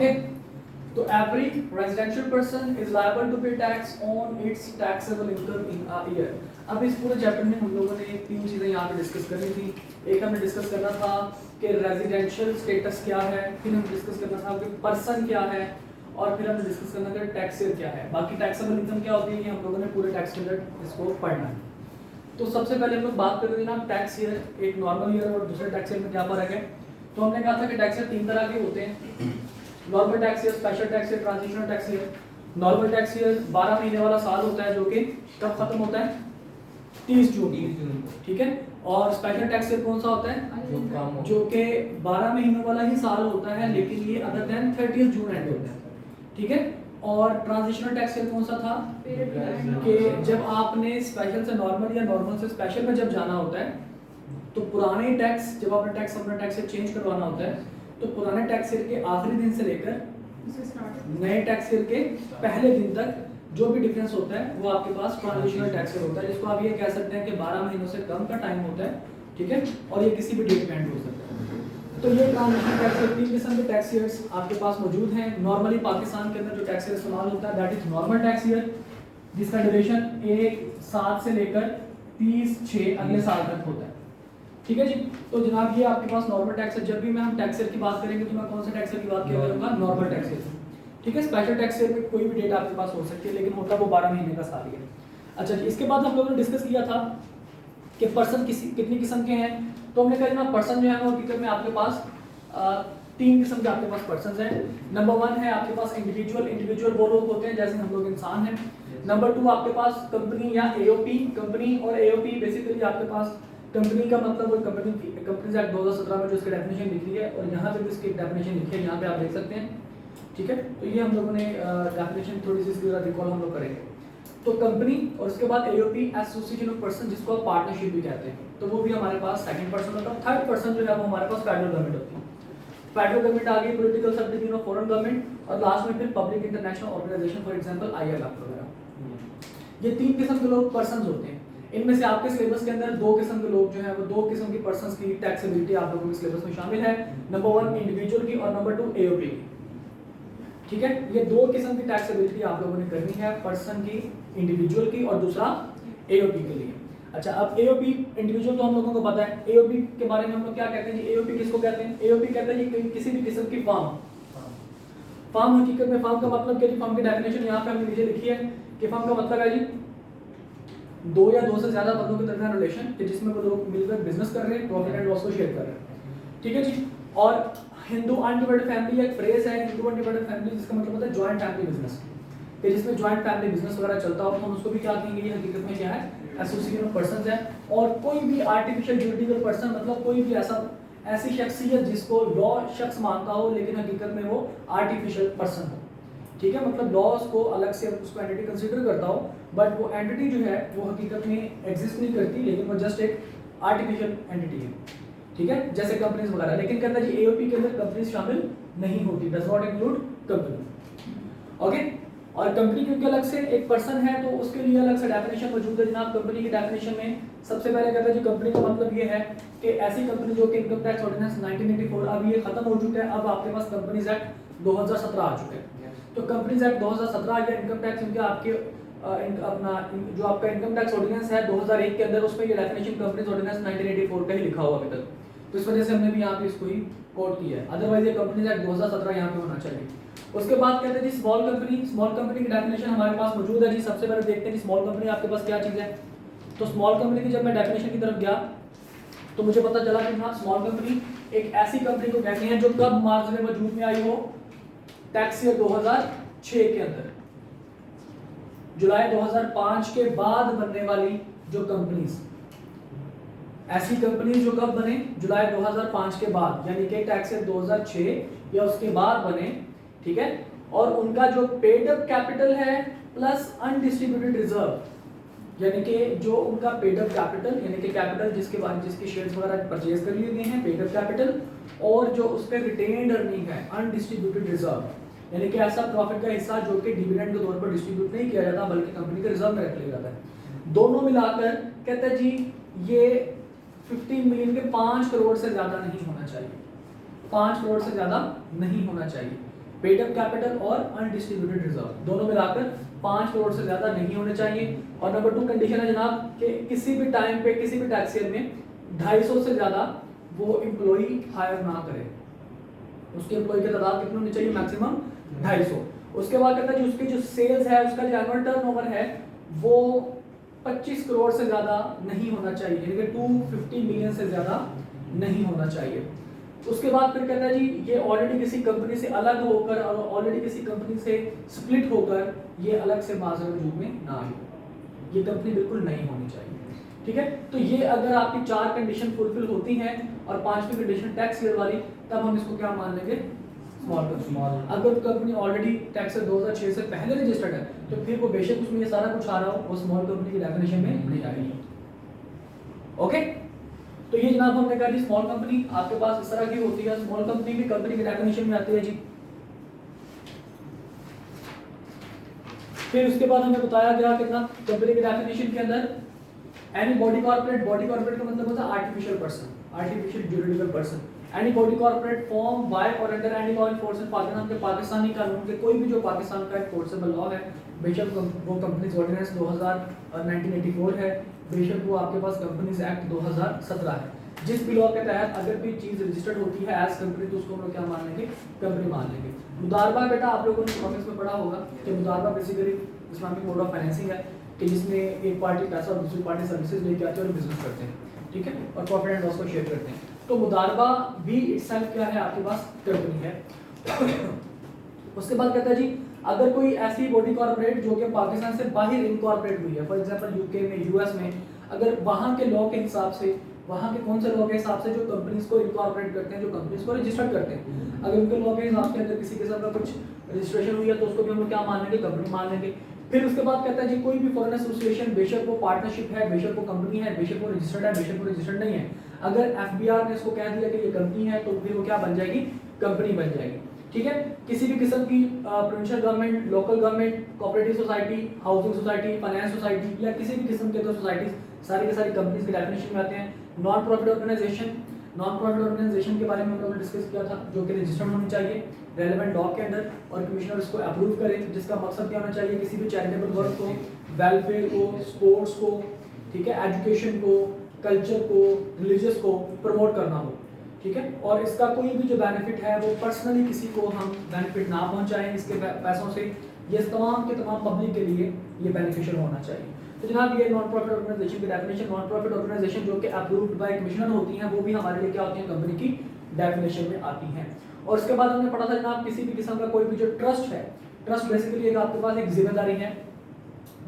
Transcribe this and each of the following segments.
Okay, तो every residential person is liable to pay tax on its taxable income in a year. अब इस पूरे chapter में हम लोगों ने तीन चीज़ें यहाँ पे डिस्कस करनी थी। एक हमने डिस्कस करना था कि रेजिडेंशियल स्टेटस क्या है, फिर हम डिस्कस करना था कि पर्सन क्या है, और फिर हमने डिस्कस करना था टैक्सेर क्या है। बाकी टैक्सेबल इनकम क्या होती है ये हम लोगों ने पूरे टैक्स के अंदर इसको पढ़ना है। तो सबसे पहले हम लोग बात कर रहे थे ना टैक्स ईयर, एक नॉर्मल ईयर और दूसरे टैक्स ईयर में क्या फर्क है। तो हमने कहा था कि टैक्स ईयर तीन तरह के होते हैं, normal tax year, special tax year, transitional tax year. Normal tax year 12 महीने वाला साल होता है जो कि कब खत्म होता है, 30 जून, ठीक है। और स्पेशल टैक्स ईयर कौन सा होता है, जो कि 12 महीनों वाला ही साल होता है लेकिन ये अदर देन 30 जून एंड होता है, ठीक है। और ट्रांजिशनल टैक्स ईयर कौन सा था कि जब आपने स्पेशल से नॉर्मल या नॉर्मल से स्पेशल में जब जाना होता है तो पुराने टैक्स, जब आपने टैक्स अपना टैक्स चेंज करवाना होता है तो पुराने टैक्स ईयर के आखिरी दिन से लेकर नए टैक्स ईयर के पहले दिन तक जो भी डिफरेंस होता है वो आपके पास ट्रांजिशनल टैक्स ईयर होता है, जिसको आप ये कह सकते हैं कि 12 महीनों से कम का टाइम होता है, ठीक है। और ये किसी भी डेट पे एंड हो सकता है। तो ये ट्रांजिशनल टैक्स ईयर, तीन किस्म के टैक्स ईयर्स आपके पास मौजूद हैं। नॉर्मली पाकिस्तान के अंदर जो टैक्स ईयर इस्तेमाल होता है that is normal tax year, जिसका ड्यूरेशन 1/7 से लेकर 30/6 अगले साल तक होता है, ठीक है जी। तो जनाब ये आपके पास नॉर्मल टैक्स है। जब भी मैं हम टैक्स ईयर की बात करेंगे तो मैं कौन से टैक्स ईयर की बात किया करूँगा, नॉर्मल टैक्स ईयर, ठीक है। स्पेशल टैक्स ईयर में कोई भी डेट आपके पास हो सकती है लेकिन होता वो 12 महीने का साल ही है। अच्छा जी, इसके बाद हम लोगों ने डिस्कस किया था कि पर्सन कितनी किस्म के हैं। तो हमने कहा ना पर्सन जो है वो हकीकत में आपके पास तीन किस्म के आपके पास पर्सन हैं। नंबर 1 है आपके पास इंडिविजुअल, इंडिविजुअल वो लोग होते हैं जैसे हम लोग इंसान हैं। नंबर 2 आपके पास कंपनी या एओपी, कंपनी और एओपी बेसिकली आपके पास कंपनी का मतलब और कंपनीज एक्ट 2017 में जो इसकी डेफिनेशन लिखी है और यहाँ पे भी इसकी डेफिनेशन लिखी है, यहाँ पे आप देख सकते हैं, ठीक है। तो ये हम लोगों ने डेफिनेशन थोड़ी सी इसकी रिकॉल हम लोग करेंगे। तो कंपनी और उसके बाद एओपी एसोसिएशन ऑफ पर्सन, जिसको आप पार्टनरशिप भी कहते हैं, तो वो भी हमारे पास सेकंड पर्सन होता है। थर्ड पर्सन जो है वो हमारे पास फेडरल गवर्नमेंट होती है। फेडरल गवर्नमेंट आ गई, political subdivision of foreign government, और लास्ट में फिर public international organization, for example ILF वगैरह। ये तीन किस्म के लोग पर्सन्स होते हैं। इनमें से आपके सिलेबस के अंदर दो किस्म के लोग जो हैं वो दो किस्म की पर्सन्स की टैक्सेबिलिटी आप लोगों के सिलेबस में शामिल है। नंबर 1 इंडिविजुअल की और नंबर 2 एओपी की, ठीक है। ये दो किस्म की टैक्सेबिलिटी आप लोगों ने करनी है, पर्सन की, इंडिविजुअल की, और दूसरा एओपी के लिए। अच्छा, अब एओपी इंडिविजुअल तो हम लोगों को पता है। एओपी के बारे में हम लोग क्या कहते हैं जी, एओपी किसको कहते हैं, एओपी कहते हैं जी किसी भी किस्म की फर्म। फर्म हकीकत में फर्म का मतलब क्या जी, फर्म की डेफिनेशन यहाँ पे हमने नीचे लिखी है कि फर्म का मतलब है जी दो या दो से ज्यादा बंदों के दरमियान रिलेशन कि जिसमें वो लोग मिलकर बिजनेस कर रहे हैं, प्रॉफिट एंड लॉस को शेयर कर रहे हैं, ठीक है जी। और हिंदू अनडिवाइडेड फैमिली एक फ्रेज है, हिंदू अनडिवाइडेड फैमिली, जिसका मतलब होता है जॉइंट फैमिली बिजनेस, कि जिसमें जॉइंट फैमिली बिजनेस वगैरह चलता हो तो हम उसको भी क्या कहेंगे, ये हकीकत में क्या है, एसोसिएशन ऑफ पर्संस है। और कोई भी आर्टिफिशियल जुरिडिकल पर्सन मतलब कोई भी ऐसी शख्सियत जिसको लॉ शख्स मानता हो लेकिन हकीकत में वो आर्टिफिशियल पर्सन हो, ठीक है। मतलब लॉ को अलग से उसको एंटिटी कंसीडर करता हो बट वो एंटिटी जो है वो हकीकत में एग्जिस्ट नहीं करती, लेकिन वो जस्ट एक आर्टिफिशियल एंटिटी है, ठीक है, जैसे कंपनीज वगैरह। लेकिन कहता है जी एओपी के अंदर कंपनीज शामिल नहीं होती, does not include company, okay. और कंपनी क्योंकि अलग से एक पर्सन है तो उसके लिए अलग से डेफिनेशन मौजूद है जनाब। कंपनी की डेफिनेशन में सबसे पहले कहता है जी कंपनी का मतलब ये है कि ऐसी कंपनी जो कि इनकम टैक्स ऑर्डिनेंस 1984 अब ये खत्म हो चुका है, अब आपके पास कंपनीज एक्ट 2017 आ चुके हैं। तो कंपनीज एक्ट 2017 या इनकम टैक्स इनके आपके अपना जो आपका इनकम टैक्स ऑर्डिनेंस है 2001 के अंदर, उसमें ये डेफिनेशन कंपनीज ऑर्डिनेंस 1984 का ही लिखा हुआ अभी तक, तो इस वजह से हमने भी यहाँ पे इसको ही कोट किया है, अदरवाइज ये कंपनीज एक्ट 2017 यहाँ पे होना चाहिए। उसके बाद कहते हैं जी स्मॉल कंपनी, स्मॉल कंपनी की डेफिनेशन हमारे पास मौजूद है जी। सबसे पहले देखते हैं कि स्मॉल कंपनी आपके पास क्या चीज़ है। तो स्मॉल कंपनी की जब मैं डेफिनेशन की तरफ गया तो मुझे पता चला कि हाँ स्मॉल कंपनी एक ऐसी कंपनी को कहते हैं जो कब मार्च में वजूद में आई हो, टैक्स ईयर 2006 के अंदर, जुलाई 2005 के बाद बनने वाली जो कंपनीज, ऐसी कंपनीज जो कब बने, जुलाई 2005 के बाद, यानी कि टैक्स ईयर 2006 या उसके बाद बने, ठीक है। और उनका जो पेड अप कैपिटल है प्लस अनडिस्ट्रीब्यूटेड रिजर्व, यानी कि जो उनका पेड अप कैपिटल, यानी कि कैपिटल जिसके शेयर्स वगैरह परचेज कर लिए गए हैं, पेड अप कैपिटल, और जो उस पर रिटेन्ड अर्निंग है अनडिस्ट्रीब्यूटेड रिजर्व, यानी कि ऐसा प्रॉफिट का हिस्सा जो कि डिविडेंड के तौर पर डिस्ट्रीब्यूट नहीं किया जाता बल्कि कंपनी के रिजर्व में रख लिया जाता है, दोनों मिलाकर कहते हैं जी ये 15 मिलियन के 5 करोड़ से ज्यादा नहीं होना चाहिए, 5 करोड़ से ज्यादा नहीं होना चाहिए, पेड अप कैपिटल और अनडिस्ट्रीब्यूटेड रिजर्व दोनों मिलाकर 5 करोड़ से ज्यादा नहीं होने चाहिए। और नंबर 2 कंडीशन है जनाब कि किसी भी टाइम पे किसी भी टैक्स ईयर में 250 से ज्यादा वो एम्प्लॉई हायर ना करे। उसके एम्प्लॉई की तादाद कितनी होनी चाहिए? मैक्सिमम 250। उसके बाद कहता है उसकी जो सेल्स है, उसका जो एनुअल टर्नओवर है वो 25 करोड़ से ज्यादा नहीं होना चाहिए, यानी कि 250 मिलियन से ज्यादा नहीं होना चाहिए। उसके बाद फिर कहता है जी ये ऑलरेडी किसी कंपनी से अलग होकर और ऑलरेडी किसी कंपनी से स्प्लिट होकर ये अलग से माज़र वजूद में ना आए, ये कंपनी बिल्कुल नहीं होनी चाहिए। ठीक है, तो ये अगर आपकी 4 कंडीशन फुलफिल होती हैं और 5वीं कंडीशन टैक्स ईयर वाली, तब हम इसको क्या मान लेंगे? Small company. अगर कंपनी ऑलरेडी टैक्स 2006 से पहले रजिस्टर्ड है तो फिर वो बेशक उसमें ये सारा कुछ आ रहा हो, वो स्मॉल कंपनी की डेफिनेशन में नहीं आएगी। ओके, तो ये जनाब हमने कहा जी स्मॉल कंपनी आपके पास इस तरह की होती है। स्मॉल कंपनी भी कंपनी की डेफिनेशन में आती है जी। फिर उसके बाद हमें बताया गया कितना कंपनी की डेफिनेशन के अंदर any body corporate, body corporate का मतलब होता है artificial person, artificial juridical person. Any body corporate form by और under any law in force in Pakistan के पाकिस्तानी कानून के कोई भी जो पाकिस्तान का एनफोर्सेबल लॉ है, बेशक वो कंपनीज ऑर्डिनेंस 1984 है, बेशक वो आपके पास कंपनीज एक्ट 2017 है। जिस भी लॉ के तहत अगर कोई चीज रजिस्टर्ड होती है एज कंपनी तो उसको हम लोग क्या मान लेंगे? कंपनी मान लेंगे। मुदारबा बेटा आप लोगों ने इकोनॉमिक्स में पढ़ा होगा कि मुदारबा basically Islamic mode of financing है कि जिसमें एक पार्टी पैसा और दूसरी पार्टी सर्विसेज लेके आते हैं और बिजनेस करते हैं, ठीक है, और प्रॉफिट एंड लॉस को शेयर करते हैं। तो मुदारबा भी इटसेल्फ क्या है? आपके पास कंपनी है। उसके बाद कहता है जी अगर कोई ऐसी बॉडी कॉर्पोरेट जो कि पाकिस्तान से बाहर इनकॉर्पोरेट हुई है, फॉर एग्जांपल यूके में, यूएस में, अगर वहां के लॉ के हिसाब से, वहां के कौन से लॉ के हिसाब से जो कंपनीज को इनकॉर्पोरेट करते हैं, जो कंपनीज को रजिस्टर्ड करते हैं, अगर उनके लॉ के हिसाब से अगर किसी किस्म का कुछ रजिस्ट्रेशन हुई है तो उसको भी हम लोग क्या मान लेंगे? कंपनी मान लेंगे। फिर उसके बाद कहता है जी कोई भी फॉरेन एसोसिएशन, बेशक वो पार्टनरशिप है, बेशक वो कंपनी है, बेशक वो रजिस्टर्ड है, बेशक वो रजिस्टर्ड नहीं है, अगर एफबीआर ने इसको कह दिया कि ये कंपनी है तो फिर वो क्या बन जाएगी? कंपनी बन जाएगी। ठीक है, किसी भी किस्म की provincial government, local government, cooperative society, housing society, finance society या किसी भी किस्म के तो सोसाइटीज सारी की सारी कंपनीज के डेफिनेशन में आते हैं। Non profit organisation, non profit organisation के बारे में हम लोगों ने डिस्कस किया था, जो कि रजिस्टर्ड होनी चाहिए रेलेवेंट लॉ के अंदर और कमिश्नर इसको अप्रूव करे, जिसका मकसद क्या होना चाहिए? किसी भी चैरिटेबल वर्क को, वेलफेयर को, स्पोर्ट्स को, ठीक है, एजुकेशन को, कल्चर को, रिलीजियस को प्रमोट करना हो। ठीक है, और इसका कोई भी जो बेनिफिट है वो पर्सनली किसी को हम बेनिफिट ना पहुंचाएं इसके पैसों से, ये तमाम के तमाम पब्लिक के लिए ये बेनिफिशियल होना चाहिए। तो जनाब ये नॉन प्रॉफिट ऑर्गेनाइजेशन की डेफिनेशन, नॉन प्रॉफिट ऑर्गेनाइजेशन जो कि अप्रूव्ड बाय कमिश्नर होती हैं वो भी हमारे लिए क्या होती हैं? कंपनी की डेफिनेशन में आती हैं। और उसके बाद हमने पढ़ा था जनाब किसी भी किस्म का कोई भी जो ट्रस्ट है, ट्रस्ट बेसिकली एक आपके पास एक जिम्मेदारी है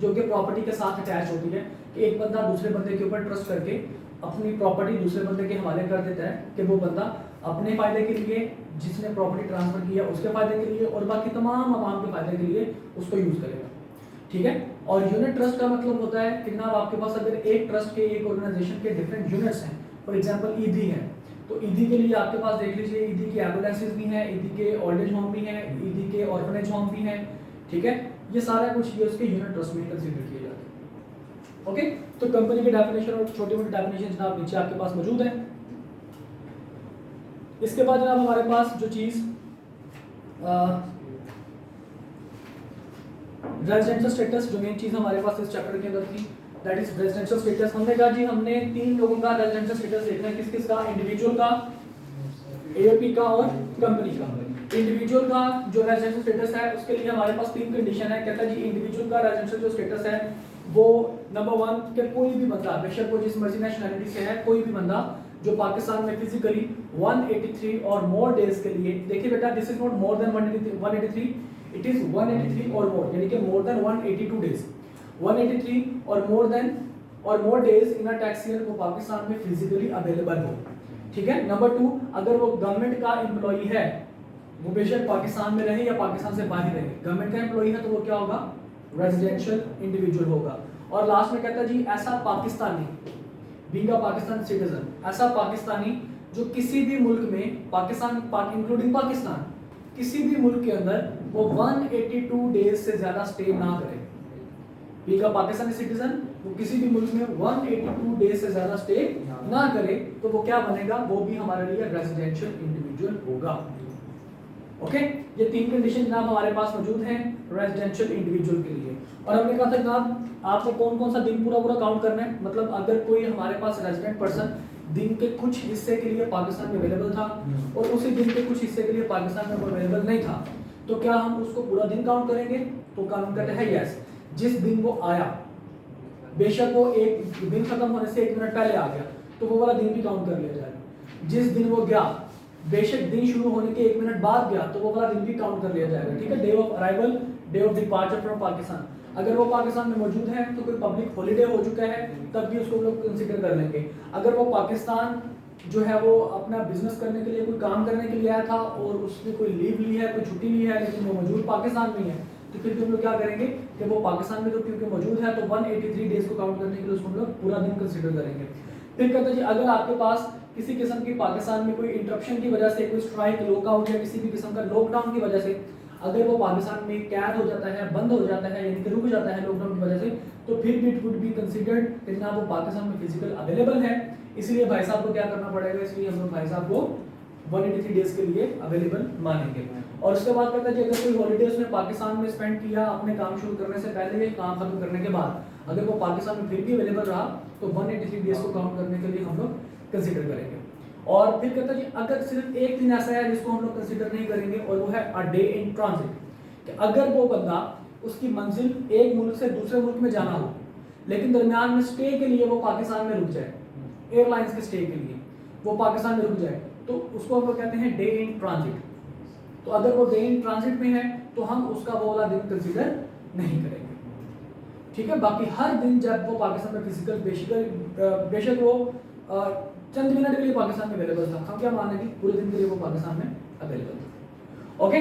जो कि प्रॉपर्टी के साथ अटैच होती है कि एक बंदा दूसरे बंदे के ऊपर ट्रस्ट करके अपनी प्रॉपर्टी दूसरे बंदे के हवाले कर देता है कि वो बंदा अपने फायदे के लिए, जिसने प्रॉपर्टी ट्रांसफर किया उसके फायदे के लिए और बाकी तमाम आवाम के फायदे के लिए उसको यूज करेगा। ठीक है, और यूनिट ट्रस्ट का मतलब होता है कि जनाब आपके पास अगर एक ट्रस्ट के, एक ऑर्गेनाइजेशन के डिफरेंट यूनिट्स हैं, फॉर एग्जांपल ईदी है, तो ईदी के लिए आपके पास देख लीजिए ईदी की एम्बुलेंसेज भी हैं, ईदी के ओल्ड एज होम भी हैं, ईदी के ऑर्फनेज होम भी हैं। ठीक है, ये सारा कुछ ये उसके यूनिट ट्रस्ट में कंसीडर किए जाते हैं। ओके, तो कंपनी की डेफिनेशन और छोटी मोटी डेफिनेशन जनाब नीचे आपके पास मौजूद है। इसके बाद जनाब हमारे पास जो चीज रेजिडेंशियल स्टेटस, जो मेन चीज हमारे पास इस चैप्टर के अंदर थी, दैट इज रेजिडेंशियल स्टेटस। हमने कहा जी हमने 3 लोगों का रेजिडेंशियल स्टेटस देखना है, किस किस का? इंडिविजुअल का, एओपी का और कंपनी का। इंडिविजुअल का जो रेजिडेंशियल स्टेटस है उसके लिए हमारे पास 3 कंडीशन है। कहता है जी इंडिविजुअल का रेजिडेंशियल जो स्टेटस है वो नंबर 1 कि कोई भी बंदा, बेशक वो जिस मर्जी नेशनैलिटी से है, कोई भी बंदा जो पाकिस्तान में फिजिकली 183 और मोर डेज के लिए, देखिए बेटा this is not more than 183, it is 183 और मोर, यानी कि मोर देन 182 डेज, 183 और more days in a tax year वो पाकिस्तान में फिजिकली अवेलेबल हो। ठीक है, नंबर 2 अगर वो गवर्नमेंट का एम्प्लॉई है, वो बेशक पाकिस्तान में रहे या पाकिस्तान से बाहर रहे, गवर्नमेंट का एम्प्लॉई है तो वो क्या होगा? रेजिडेंशियल इंडिविजुअल होगा। और लास्ट में कहता है जी ऐसा Pakistani, being a Pakistan citizen, ऐसा पाकिस्तानी जो किसी भी मुल्क में, पाकिस्तान इंक्लूडिंग पाकिस्तान, किसी भी मुल्क के अंदर वो 182 डेज से ज्यादा स्टे ना करे। बीइंग अ पाकिस्तानी सिटीजन वो किसी भी मुल्क में 182 डेज से ज्यादा स्टे ना करे तो वो क्या बनेगा? वो भी हमारे लिए रेजिडेंशियल इंडिविजुअल होगा। ओके, ये तीन कंडीशन जनाब हमारे पास मौजूद हैं रेजिडेंशियल इंडिविजुअल के लिए। और हमने कहा था जनाब आपको कौन कौन सा दिन पूरा पूरा काउंट करना है, मतलब अगर कोई हमारे पास रेजिडेंट पर्सन दिन के कुछ हिस्से के लिए पाकिस्तान में अवेलेबल था और उसी दिन के कुछ हिस्से के लिए पाकिस्तान में अवेलेबल नहीं था, तो क्या हम उसको पूरा दिन काउंट करेंगे? तो काउंट कहते हैं यस, जिस दिन वो आया, बेशक वो एक दिन खत्म होने से 1 मिनट पहले आ गया तो वो वाला दिन भी काउंट कर लिया जाएगा। जिस दिन वो गया, बेशक दिन शुरू होने के 1 मिनट बाद गया तो वो वाला दिन भी काउंट कर लिया जाएगा। ठीक है, day of arrival, day of departure from Pakistan. अगर वो पाकिस्तान में मौजूद है तो कोई पब्लिक हॉलीडे हो चुका है तब भी उसको लोग कंसीडर कर लेंगे। अगर वो पाकिस्तान जो है वो अपना बिजनेस करने के लिए, कोई काम करने के लिए आया था और उसने कोई लीव ली है, कोई छुट्टी ली है, लेकिन वो मौजूद पाकिस्तान में है, तो फिर हम लोग क्या करेंगे कि वो पाकिस्तान में तो क्योंकि मौजूद है तो 183 डेज को काउंट करने के लिए उसको हम लोग पूरा दिन कंसीडर करेंगे। फिर कहते हैं जी अगर आपके पास किसी किस्म की पाकिस्तान में कोई इंटरप्शन की वजह से, कोई स्ट्राइक, लॉकआउट या किसी भी किस्म का लॉकडाउन की वजह से अगर वो पाकिस्तान में कैद हो जाता है, बंद हो जाता है, यानी कि रुक जाता है लॉकडाउन की वजह से, तो फिर भी इट वुड बी कंसीडर्ड कि जनाब वो पाकिस्तान में फिजिकल अवेलेबल है, इसलिए भाई साहब को क्या करना पड़ेगा, इसलिए हम लोग भाई साहब को 183 डेज के लिए अवेलेबल मानेंगे। और उसके बाद कहता है कि अगर कोई हॉलीडे उसने पाकिस्तान में स्पेंड किया अपने काम शुरू करने से पहले, काम खत्म करने के बाद, अगर वो पाकिस्तान में फिर भी अवेलेबल रहा तो 183 डेज को काउंट करने के लिए हम लोग कंसीडर करेंगे। और फिर कहता है जी अगर सिर्फ एक दिन ऐसा है जिसको हम लोग कंसीडर नहीं करेंगे और वो है अ डे इन ट्रांजिट, कि अगर वो बंदा उसकी मंजिल एक मुल्क से दूसरे मुल्क में जाना हो लेकिन दरमियान में स्टे के लिए वो पाकिस्तान में रुक जाए, एयरलाइंस के स्टे के लिए वो पाकिस्तान में रुक जाए, तो उसको हम लोग कहते हैं डे इन ट्रांजिट। तो अगर वो डे इन ट्रांजिट में है तो हम उसका वो वाला दिन कंसीडर नहीं करेंगे। ठीक है, बाकी हर दिन जब वो पाकिस्तान में फिजिकल बेशक वो चंद मिनट के लिए पाकिस्तान में अवेलेबल था, हम क्या मान लेंगे पूरे दिन के लिए वो पाकिस्तान में अवेलेबल था। ओके,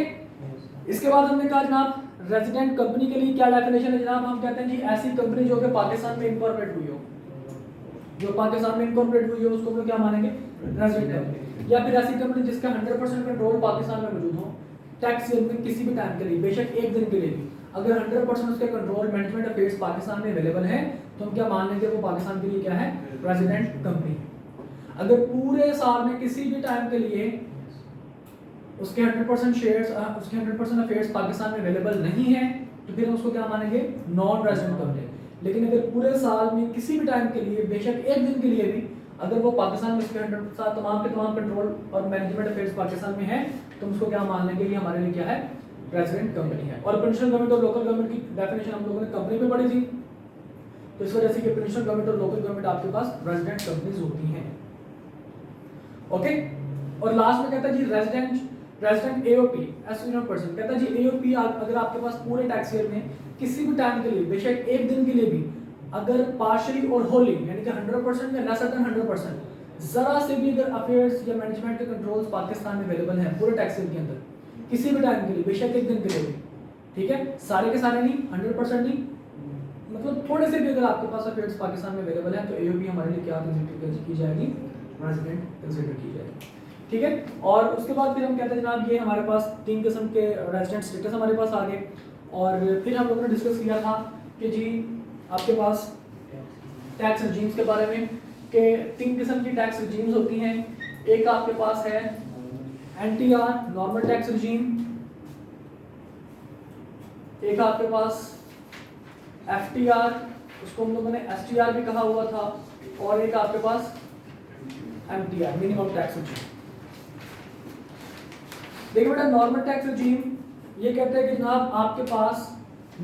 इसके बाद हमने कहा जनाब रेजिडेंट कंपनी के लिए क्या डेफिनेशन है जनाब, हम कहते हैं जी ऐसी कंपनी जो कि पाकिस्तान में इनकॉर्पोरेट हुई हो, जो पाकिस्तान में इनकॉर्पोरेट हुई हो उसको हम लोग क्या मानेंगे, रेजिडेंट कंपनी। या फिर ऐसी कंपनी जिसका 100% कंट्रोल पाकिस्तान में मौजूद हो टैक्स में किसी भी टाइम के लिए, बेशक एक दिन के लिए भी, अगर 100% उसके कंट्रोल मैनेजमेंट अफेयर्स पाकिस्तान में अवेलेबल है तो हम क्या मान लेंगे वो पाकिस्तान के लिए क्या है, रेजिडेंट कंपनी। अगर पूरे साल में किसी भी टाइम के लिए उसके 100% शेयर्स, उसके 100% अफेयर्स पाकिस्तान में अवेलेबल नहीं है तो फिर हम उसको क्या मानेंगे, नॉन रेजिडेंट कंपनी। लेकिन अगर पूरे साल में किसी भी टाइम के लिए, बेशक एक दिन के लिए भी, अगर वो पाकिस्तान में उसके 100% तमाम के तमाम कंट्रोल और मैनेजमेंट अफेयर्स पाकिस्तान में है तो हम उसको क्या मान लेंगे, ये हमारे लिए क्या है, रेजिडेंट कंपनी है। और प्रोविंशियल गवर्नमेंट और लोकल गवर्नमेंट की डेफिनेशन हम लोगों ने कंपनी में पढ़ी थी, तो इस वजह से कि प्रोविंशियल गवर्नमेंट और लोकल गवर्नमेंट आपके पास रेजिडेंट कंपनीज होती हैं। ओके, और लास्ट में कहता है जी रेजिडेंट एओपी एस्टिमेटेड पर्सन, कहता है जी एओपी अगर आपके पास पूरे टैक्स ईयर में किसी भी टाइम के लिए, बेशक एक दिन के लिए भी, अगर पार्शियली और होली यानी कि 100% या लेसर देन 100% जरा से भी अगर अफेयर्स या मैनेजमेंट के कंट्रोल्स पाकिस्तान में अवेलेबल हैं पूरे टैक्स ईयर के अंदर, किसी भी टाइम के लिए, बेशक एक दिन के लिए भी, ठीक है, सारे के सारे नहीं, 100% नहीं, मतलब थोड़े से भी अगर आपके पास अफेयर्स पाकिस्तान में अवेलेबल है तो एओपी हमारे लिए क्या कंसीडर की जाएगी, रेजिडेंट कंसीडर की जाएगी। ठीक है, और उसके बाद फिर हम कहते हैं जनाब ये हमारे पास 3 किस्म के रेजिडेंट स्टेटस हमारे पास आ गए। और फिर हम लोगों ने डिस्कस किया था कि जी आपके पास टैक्स रिजीम्स के बारे में, कि 3 किस्म की टैक्स रिजीम्स होती हैं। एक आपके पास है एनटीआर, नॉर्मल टैक्स रिजीम, एक आपके पास एफटीआर, उसको हम लोगों ने एसटीआर भी कहा हुआ था, और एक आपके पास एमटीआर, मिनिमम टैक्स रिजीम। देखिए बेटा, नॉर्मल टैक्स रिजीम ये कहते हैं कि जनाब आपके पास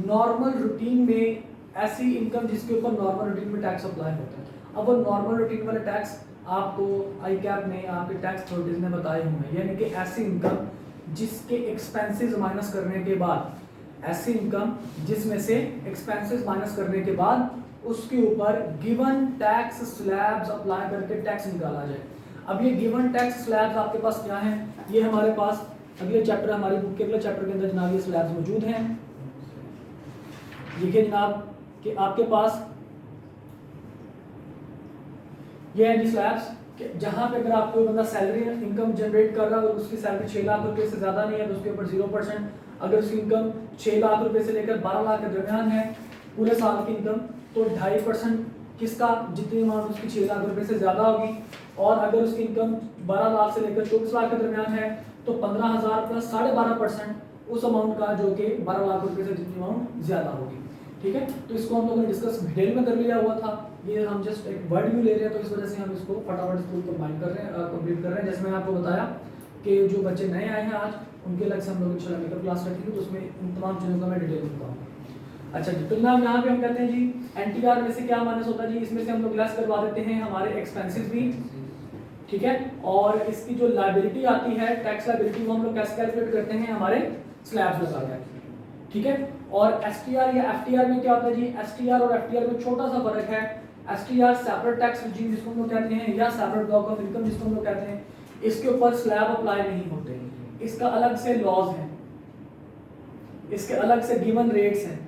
नॉर्मल रूटीन में ऐसी इनकम जिसके ऊपर नॉर्मल रूटीन में टैक्स अप्लाई होता है। अब वो नॉर्मल रूटीन वाले टैक्स आपको आई कैप ने, आपके टैक्स अथॉरिटीज ने बताए हुए हैं, यानी कि ऐसी इनकम जिसके एक्सपेंसेस माइनस करने के बाद, ऐसी इनकम जिसमें से एक्सपेंसेस माइनस करने के बाद उसके ऊपर गिवन टैक्स स्लैब्स अप्लाई करके टैक्स निकाला जाए। अब ये गिवन टैक्स स्लैब्स आपके पास क्या हैं, ये हमारे पास अगले चैप्टर, हमारी बुक के अगले चैप्टर के अंदर जनाब ये स्लैब्स मौजूद हैं। देखिए जनाब कि आपके पास ये है जी स्लैब्स, जहां पे अगर आपको बंदा सैलरी इनकम जनरेट कर रहा है और उसकी सैलरी 6 लाख रुपए से ज्यादा नहीं है तो उसके ऊपर 0%, अगर उसकी इनकम 6 लाख रुपए से लेकर 12 लाख के दरमियान है पूरे साल की इनकम, तो 2.5% किसका, जितनी अमाउंट उसकी 6 लाख रुपए से ज्यादा होगी। और अगर उसकी इनकम 12 लाख से लेकर 24 लाख के दरमियान है तो 15,000 प्लस 12.5% उस अमाउंट का जो कि 12 लाख रुपए से जितनी अमाउंट ज्यादा होगी। ठीक है, तो इसको हम लोगों ने डिस्कस डिटेल में कर लिया हुआ था, ये हम जस्ट एक वर्ड व्यू ले रहे हैं तो इस वजह से हम इसको फटाफट इसको कंबाइन कर रहे हैं, कंप्लीट कर रहे हैं। जैसे मैंने आपको बताया कि जो बच्चे नए आए हैं आज उनके अलग से हम लोग इंशाल्लाह मेकअप क्लास रखेंगे तो उसमें इन तमाम चीज़ों का मैं डिटेल में बताऊंगा। अच्छा जी, तो जनाब यहाँ पे हम कहते हैं जी एनटीआर में से क्या माइनस होता है जी, इसमें से हम लोग लेस करवा देते हैं हमारे एक्सपेंसेस भी। ठीक है, और इसकी जो लायबिलिटी आती है टैक्स लायबिलिटी वो हम लोग कैसे कैलकुलेट करते हैं, हमारे स्लैब्स लगा के। ठीक है, और एसटीआर या एफटीआर में क्या होता है जी, एसटीआर और एफटीआर में छोटा सा फर्क है। एसटीआर सेपरेट टैक्स रिजीम जिसको हम लोग कहते हैं या सेपरेट ब्लॉक ऑफ इनकम जिसको हम लोग कहते हैं, इसके ऊपर स्लैब अप्लाई नहीं होते, इसका अलग से लॉज है, इसके अलग से गिवन रेट्स हैं,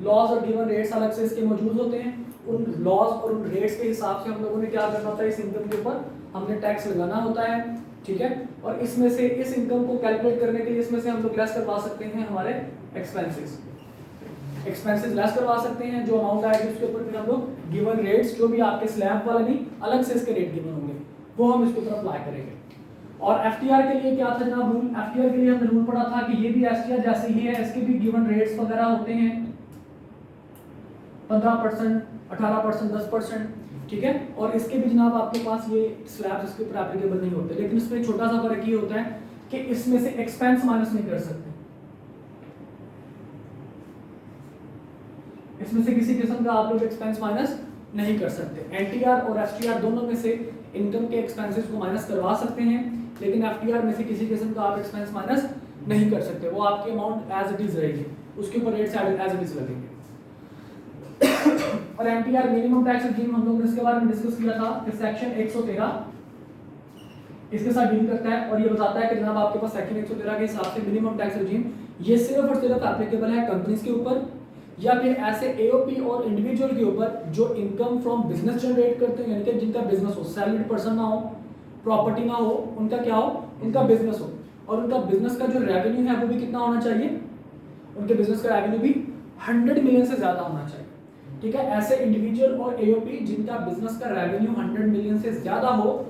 लॉज और गिवन रेट्स अलग से इसके मौजूद होते हैं। उन लॉज और उन रेट्स के हिसाब से हम लोगों ने क्या करना होता है, इस इनकम के ऊपर हमने टैक्स लगाना होता है। ठीक है, और इसमें से इस इनकम को कैलकुलेट करने के लिए इसमें से हम लोग लेस करवा सकते हैं हमारे एक्सपेंसेस लेस करवा सकते हैं। जो अमाउंट आएगी उसके ऊपर फिर हम लोग गिवन रेट्स जो भी आपके स्लैब वाले नहीं अलग से इसके रेट गिवन होंगे वो हम इसके ऊपर अप्लाई करेंगे। और एफटीआर के लिए क्या था जनाब रूल, एफटीआर के लिए हमने रूल पढ़ा था कि ये भी एसटीआर जैसे ही है, इसके भी गिवन रेट्स वगैरह होते हैं 15%, 18%, 10%। ठीक है, और इसके भी जनाब आपके पास ये स्लैब्स इसके ऊपर एप्लीकेबल नहीं होते, लेकिन इसमें छोटा सा फर्क ये होता है कि इसमें से एक्सपेंस माइनस नहीं कर सकते, इसमें से किसी किस्म का आप लोग एक्सपेंस माइनस नहीं कर सकते। एनटीआर और एसटीआर दोनों में से इनकम के एक्सपेंसेस को माइनस करवा सकते हैं, लेकिन एफटीआर में से किसी किस्म का आप एक्सपेंस माइनस नहीं कर सकते, वो आपकी अमाउंट एज इट इज रहेगी, उसके ऊपर रेट्स एज इट इज लगेंगे। और एमटीआर मिनिमम टैक्स रिजीम हम लोगों ने इसके बारे में डिस्कस किया था कि सेक्शन 113 इसके साथ डील करता है और ये बताता है कि जनाब आपके पास सेक्शन 113 के हिसाब से मिनिमम टैक्स रिजीम ये सिर्फ और सिर्फ एप्लीकेबल है कंपनीज के ऊपर या फिर ऐसे एओपी और इंडिविजुअल के ऊपर जो इनकम फ्रॉम बिजनेस जनरेट करते हैं, यानी कि जिनका बिजनेस हो, सैलरीड पर्सन ना हो, प्रॉपर्टी ना हो, उनका क्या हो, उनका बिजनेस हो, और उनका बिजनेस का जो रेवेन्यू है वो भी कितना होना चाहिए, उनके बिजनेस का रेवेन्यू भी 100 मिलियन से ज्यादा होना चाहिए। ठीक है, ऐसे इंडिविजुअल और एओपी जिनका बिजनेस का रेवेन्यू 100 मिलियन से ज्यादा हो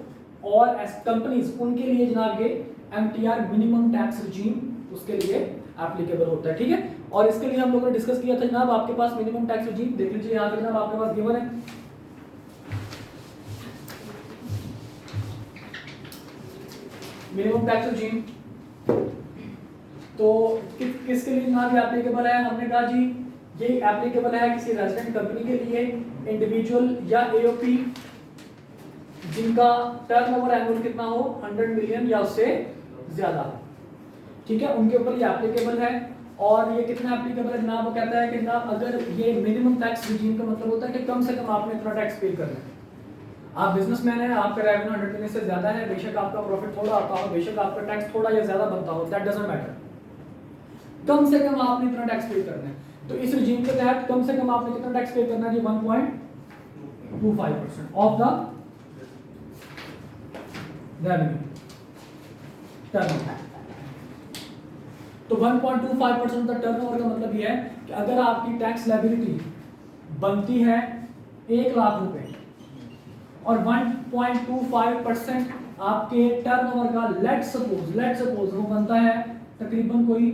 और कंपनीज उनके लिए जनाब ये एमटीआर मिनिमम टैक्स रिजीम उसके लिए एप्लीकेबल होता है। ठीक है, और इसके लिए हम लोगों ने डिस्कस किया था जनाब आपके पास मिनिमम टैक्स रिजीम देख लीजिए, यहाँ पे जनाब आपके पास गिवन है मिनिमम टैक्स रिजीम। तो किसके लिए जनाब ये एप्लीकेबल है, हमने कहा जी ये एप्लीकेबल है किसी रेजिडेंट कंपनी के लिए, इंडिविजुअल या एओपी जिनका टर्नओवर एनुअल कितना हो 100 मिलियन या उससे ज्यादा। ठीक है, उनके ऊपर ये एप्लीकेबल है। और ये कितना एप्लीकेबल है जनाब, वो कहता है कि जनाब अगर ये मिनिमम टैक्स रिजीम का मतलब होता है कि कम से कम आपने इतना टैक्स पे करना है। आप बिजनेसमैन हैं, आपका रेवेन्यू 100 मिलियन से ज्यादा है, बेशक आपका प्रॉफिट थोड़ा आता हो, बेशक आपका टैक्स थोड़ा या ज्यादा बनता हो, दैट डजंट मैटर, कम से कम आपने इतना टैक्स पे करना है। तो इस रिजीम के तहत कम से कम आपने कितना टैक्स पे करना है जी, 1.25% ऑफ द रेवेन्यू टर्नओवर। तो 1.25% द टर्नओवर का मतलब यह है कि अगर आपकी टैक्स लायबिलिटी बनती है 1 लाख रुपए और 1.25% आपके टर्नओवर का लेट सपोज वो बनता है तकरीबन कोई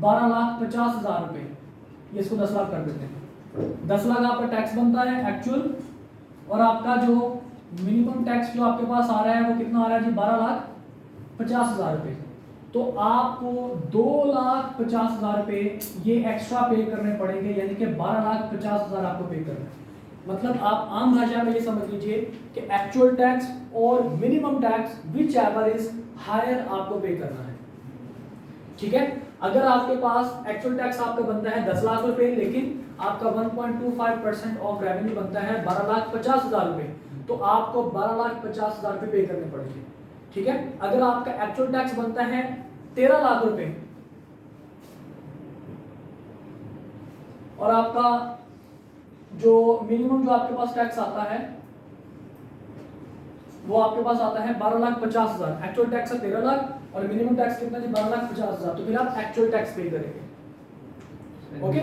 12,50,000 रुपए, ये इसको 10 लाख कर देते हैं, 10 लाख आपका टैक्स बनता है एक्चुअल, और आपका जो मिनिमम टैक्स जो आपके पास आ रहा है वो कितना आ रहा है जी 12,50,000 रुपए। तो आपको 2,50,000 रुपए ये एक्स्ट्रा पे करने पड़ेंगे, यानी कि 12,50,000 आपको पे करना है। मतलब आप आम भाषा में ये समझ लीजिए कि एक्चुअल टैक्स और minimum tax whichever is higher आपको पे करना है। ठीक है, अगर आपके पास एक्चुअल टैक्स आपका बनता है 10 लाख रुपए, लेकिन आपका 1.25% ऑफ रेवेन्यू बनता है 12,50,000 रुपए, तो आपको 12,50,000 रुपए पे करने पड़ेंगे। ठीक है, अगर आपका एक्चुअल टैक्स बनता है 13 लाख रुपए और आपका जो मिनिमम जो आपके पास टैक्स आता है वो आपके पास आता है 12,50,000, एक्चुअल टैक्स है 13 लाख और मिनिमम टैक्स कितना जी 12,50,000, तो फिर आप एक्चुअल टैक्स पे करेंगे। Okay,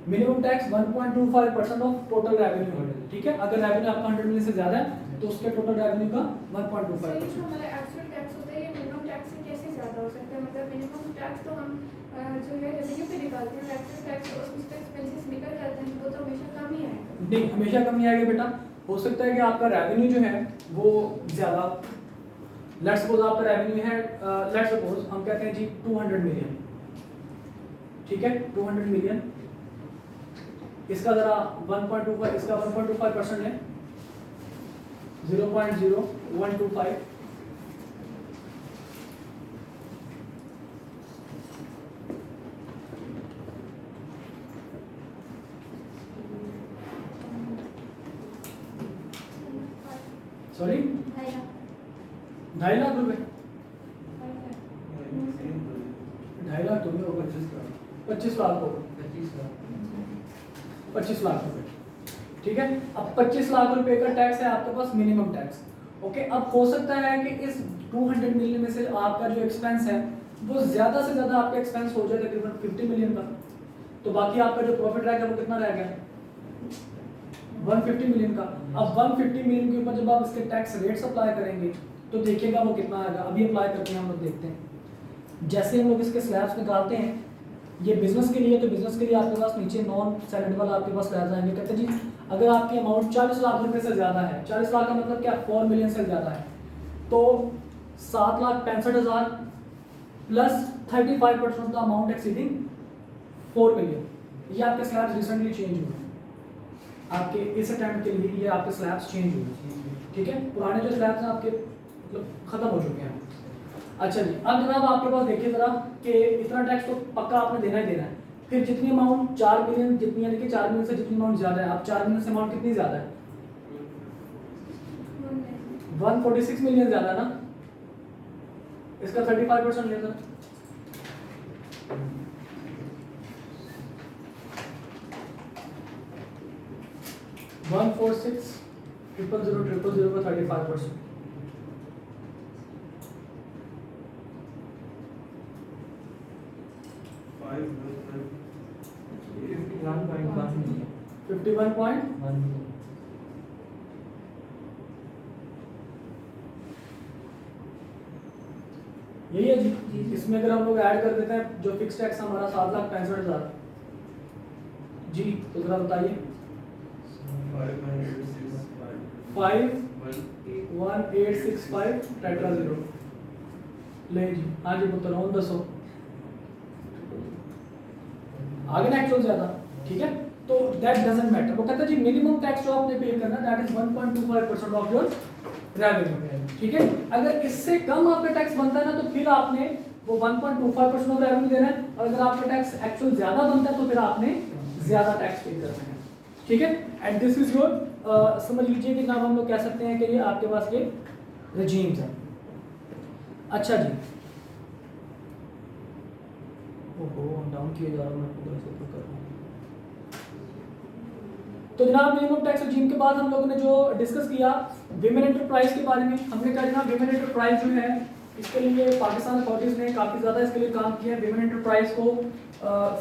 minimum tax 1.25% of total revenue. ठीक है। अगर रेवेन्यू आपका 100 मिलियन से ज़्यादा है तो उसके टोटल रेवेन्यू का 1.25%। हमारा एक्चुअल टैक्स होता है ये मिनिमम टैक्स से कैसे ज़्यादा हो सकता है? मतलब मिनिमम टैक्स तो हम जो है रेवेन्यू पे निकालते हैं, एक्चुअल टैक्स उसमें एक्सपेंसेस निकल जाते हैं, वो तो हमेशा कम ही आएगा। नहीं, हमेशा कम नहीं आएगा बेटा। हो सकता है कि आपका रेवेन्यू जो है वो ज़्यादा, लेट्स सपोज आपका रेवेन्यू है, लेट्स सपोज हम कहते हैं जी 200 मिलियन, ठीक है, 200 मिलियन, इसका ज़रा 1.25, इसका 1.25% है, 0.0125, सॉरी 2.5 लाख रुपए, 2.5 लाख तुम्हें होगा, 25 लाख होगा, 25 लाख रुपए, ठीक है। अब 25 लाख रुपए का टैक्स है आपके पास, मिनिमम टैक्स, ओके। अब हो सकता है कि इस 200 मिलियन में से आपका जो एक्सपेंस है वो ज्यादा से ज्यादा आपका एक्सपेंस हो जाए तकरीबन 50 मिलियन का, तो बाकी आपका जो प्रॉफिट रहेगा वो कितना रह गया, 150 मिलियन का। अब 150 मिलियन के ऊपर जब आप इसके टैक्स रेट्स अप्लाई करेंगे तो देखिएगा वो कितना आएगा। अभी अप्लाई करके हम लोग देखते हैं। जैसे हम लोग इसके स्लैब्स निकालते हैं, ये बिजनेस के लिए, तो बिजनेस के लिए आपके पास नीचे नॉन सैलरीबल आपके पास स्लैब्स आएंगे। कहते हैं जी अगर आपकी अमाउंट 40 लाख रुपए से ज़्यादा है, 40 लाख का मतलब क्या, 4 मिलियन से ज़्यादा है, तो 7,65,000 plus 35% of the amount exceeding 4 million. ये आपके स्लैब्स रिसेंटली चेंज हुए हैं, आपके इस अटेम्प्ट के लिए ये आपके स्लैब्स चेंज हुए, ठीक है। पुराने जो स्लैब्स हैं आपके मतलब खत्म हो चुके हैं। अच्छा जी, अब जनाब आपके पास देखिए जरा कि इतना टैक्स तो पक्का आपने देना ही देना है। फिर जितनी अमाउंट 4 मिलियन जितनी, यानी कि 4 मिलियन से जितनी अमाउंट ज़्यादा है, अब 4 मिलियन से अमाउंट कितनी ज़्यादा है, 146 मिलियन ज़्यादा है ना, इसका 35% ले सर। वन 146,000,000 का 35%, यही है जी। इसमें अगर हम लोग ऐड कर देते हैं जो फिक्स टैक्स हमारा 7,65,000 जी, तो जरा बताइए 51865 टेट्रा 0 ले जी। हाँ जी पुत्र, और दसो आगे ना एक्चुअल ज्यादा, ठीक है। तो दैट डजंट मैटर। वो कहता है जी मिनिमम टैक्स जो आपने पे करना that is 1.25% of your revenue, ठीक है। अगर इससे कम आपका टैक्स बनता है ना तो फिर आपने वो 1.25% ऑफ रेवेन्यू देना है, और अगर आपका टैक्स एक्चुअल ज्यादा बनता है तो फिर आपने ज्यादा टैक्स पे करना है, ठीक है। एंड दिस इज योर, समझ लीजिए कि नाम हम लोग कह सकते हैं कि ये आपके पास ये रेजीम्स है। अच्छा जी, ओहो डाउन किया जा रहा है, मैं पूरा से कर रहा हूं। तो जनाब मिनिमम टैक्स रेजीम के बाद हम लोगों ने जो डिस्कस किया विमेन एंटरप्राइज के बारे में। हमने कहा जनाब विमेन एंटरप्राइज जो है इसके लिए पाकिस्तान अथॉरिटीज ने काफ़ी ज़्यादा इसके लिए काम किया है। विमेन एंटरप्राइज को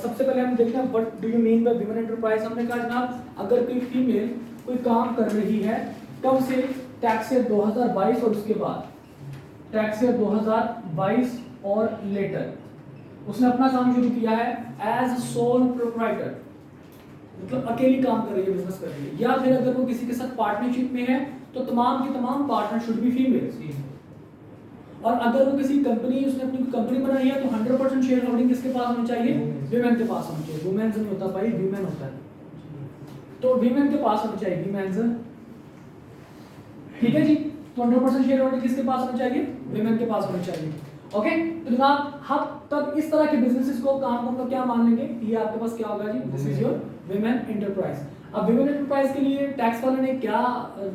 सबसे पहले हम देखते हैं what do you mean by women enterprise. हमने कहा जनाब अगर कोई फीमेल कोई काम कर रही है कब से, टैक्स ईयर 2022 और उसके बाद, टैक्स ईयर 2022 और लेटर उसने अपना काम शुरू किया है एज सोल प्रोप्राइटर, मतलब अकेली काम कर रही है, बिजनेस कर रही है, या फिर अगर वो किसी के साथ पार्टनरशिप में है तो तमाम की तमाम पार्टनर शुड बी फीमेल। और अगर वो किसी कंपनी, उसने अपनी कंपनी बनाई है तो 100% शेयर होल्डिंग किसके पास होनी चाहिए, वीमेन के पास होनी चाहिए। वुमेन्स नहीं होता भाई, वीमेन होता है, तो वीमेन के पास होनी चाहिए, वीमेन्स, ठीक है जी। तो 100% शेयर होल्डिंग किसके पास होनी चाहिए, वीमेन के पास होनी चाहिए, ओके। तो जनाब हम तब इस तरह के बिजनेसेस को काम को हम लोग क्या मान लेंगे, ये आपके पास क्या होगा जी, this is your women enterprise. अब विमेन एंटरप्राइज के लिए टैक्स वाले ने क्या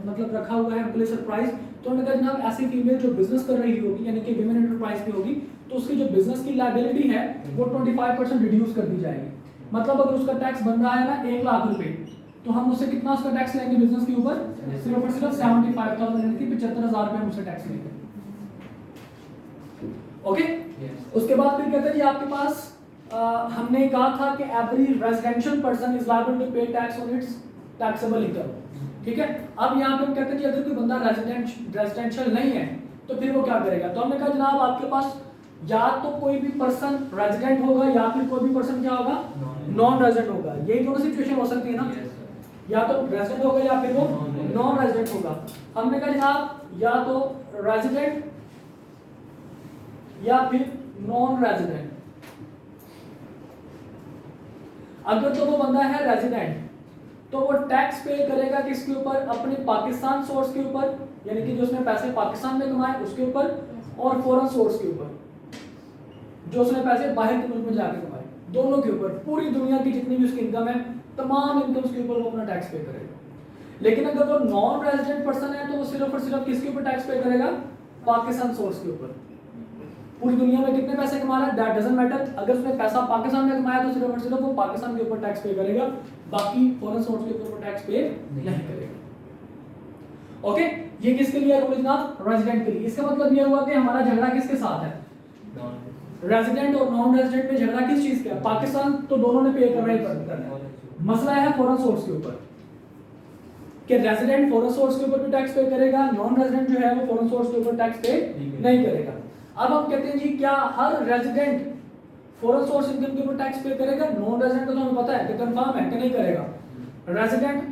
मतलब रखा हुआ है हमके लिए सरप्राइज, तो उन्होंने कहा जनाब ऐसी फीमेल जो बिजनेस कर रही होगी यानी कि विमेन एंटरप्राइज में होगी तो उसकी जो बिजनेस की लायबिलिटी है वो 25% रिड्यूस कर दी जाएगी। मतलब अगर उसका टैक्स बन रहा है ना 1 लाख रुपए, तो हम उससे कितना उसका टैक्स लेंगे बिजनेस के ऊपर, सिर्फ और सिर्फ 75,000 यानी कि 75,000 रुपए हम उससे टैक्स लेंगे, ओके। उसके बाद फिर कहते हैं जी आपके पास हमने कहा था कि every residential person is liable to pay tax on its taxable income, ठीक है। अब यहाँ पे हम कहते हैं कि अगर कोई बंदा रेजिडेंशियल नहीं है तो फिर वो क्या करेगा, तो हमने कहा जनाब आपके पास या तो कोई भी पर्सन रेजिडेंट होगा या फिर कोई भी पर्सन क्या होगा, नॉन रेजिडेंट होगा। यही दोनों सिचुएशन हो सकती है ना, या तो रेजिडेंट होगा या फिर वो नॉन रेजिडेंट होगा। हमने कहा जनाब या तो रेजिडेंट या फिर नॉन रेजिडेंट। अगर तो वो बंदा है रेजिडेंट तो वो टैक्स पे करेगा किसके ऊपर, अपने पाकिस्तान सोर्स के ऊपर, यानी कि जो उसने पैसे पाकिस्तान में कमाए उसके ऊपर, और फॉरेन सोर्स के ऊपर जो उसने पैसे बाहर के मुल्क में जाके कमाए, दोनों के ऊपर। पूरी दुनिया की जितनी भी उसकी इनकम है तमाम इनकम के ऊपर वो अपना टैक्स पे करेगा। लेकिन अगर वो नॉन रेजिडेंट पर्सन है तो वो सिर्फ और सिर्फ किसके ऊपर टैक्स पे करेगा, पाकिस्तान सोर्स के ऊपर। पूरी दुनिया में कितने पैसे कमा रहा है दैट डजंट मैटर, अगर उसने पैसा पाकिस्तान में कमाया तो सिर्फ और सिर्फ वो पाकिस्तान के ऊपर टैक्स पे करेगा, बाकी फॉरेन सोर्स के ऊपर वो टैक्स पे नहीं करेगा। ओके, ये किसके लिए रूल जनाब, रेजिडेंट के लिए। इसका मतलब ये हुआ कि हमारा झगड़ा किसके साथ है, रेजिडेंट और नॉन रेजिडेंट में झगड़ा किस चीज का है, पाकिस्तान तो दोनों ने पे करना ही पड़ता है। मसला है फॉरेन सोर्स के ऊपर कि रेजिडेंट फॉरेन सोर्स के ऊपर भी टैक्स पे करेगा, नॉन रेजिडेंट जो है वो फॉरेन सोर्स के ऊपर टैक्स पे नहीं करेगा। अब हम कहते हैं जी क्या हर रेजिडेंट फॉरेन सोर्स इनकम के ऊपर टैक्स पे करेगा, नॉन रेजिडेंट का तो हमें पता है कि कंफर्म है कि नहीं करेगा। रेजिडेंट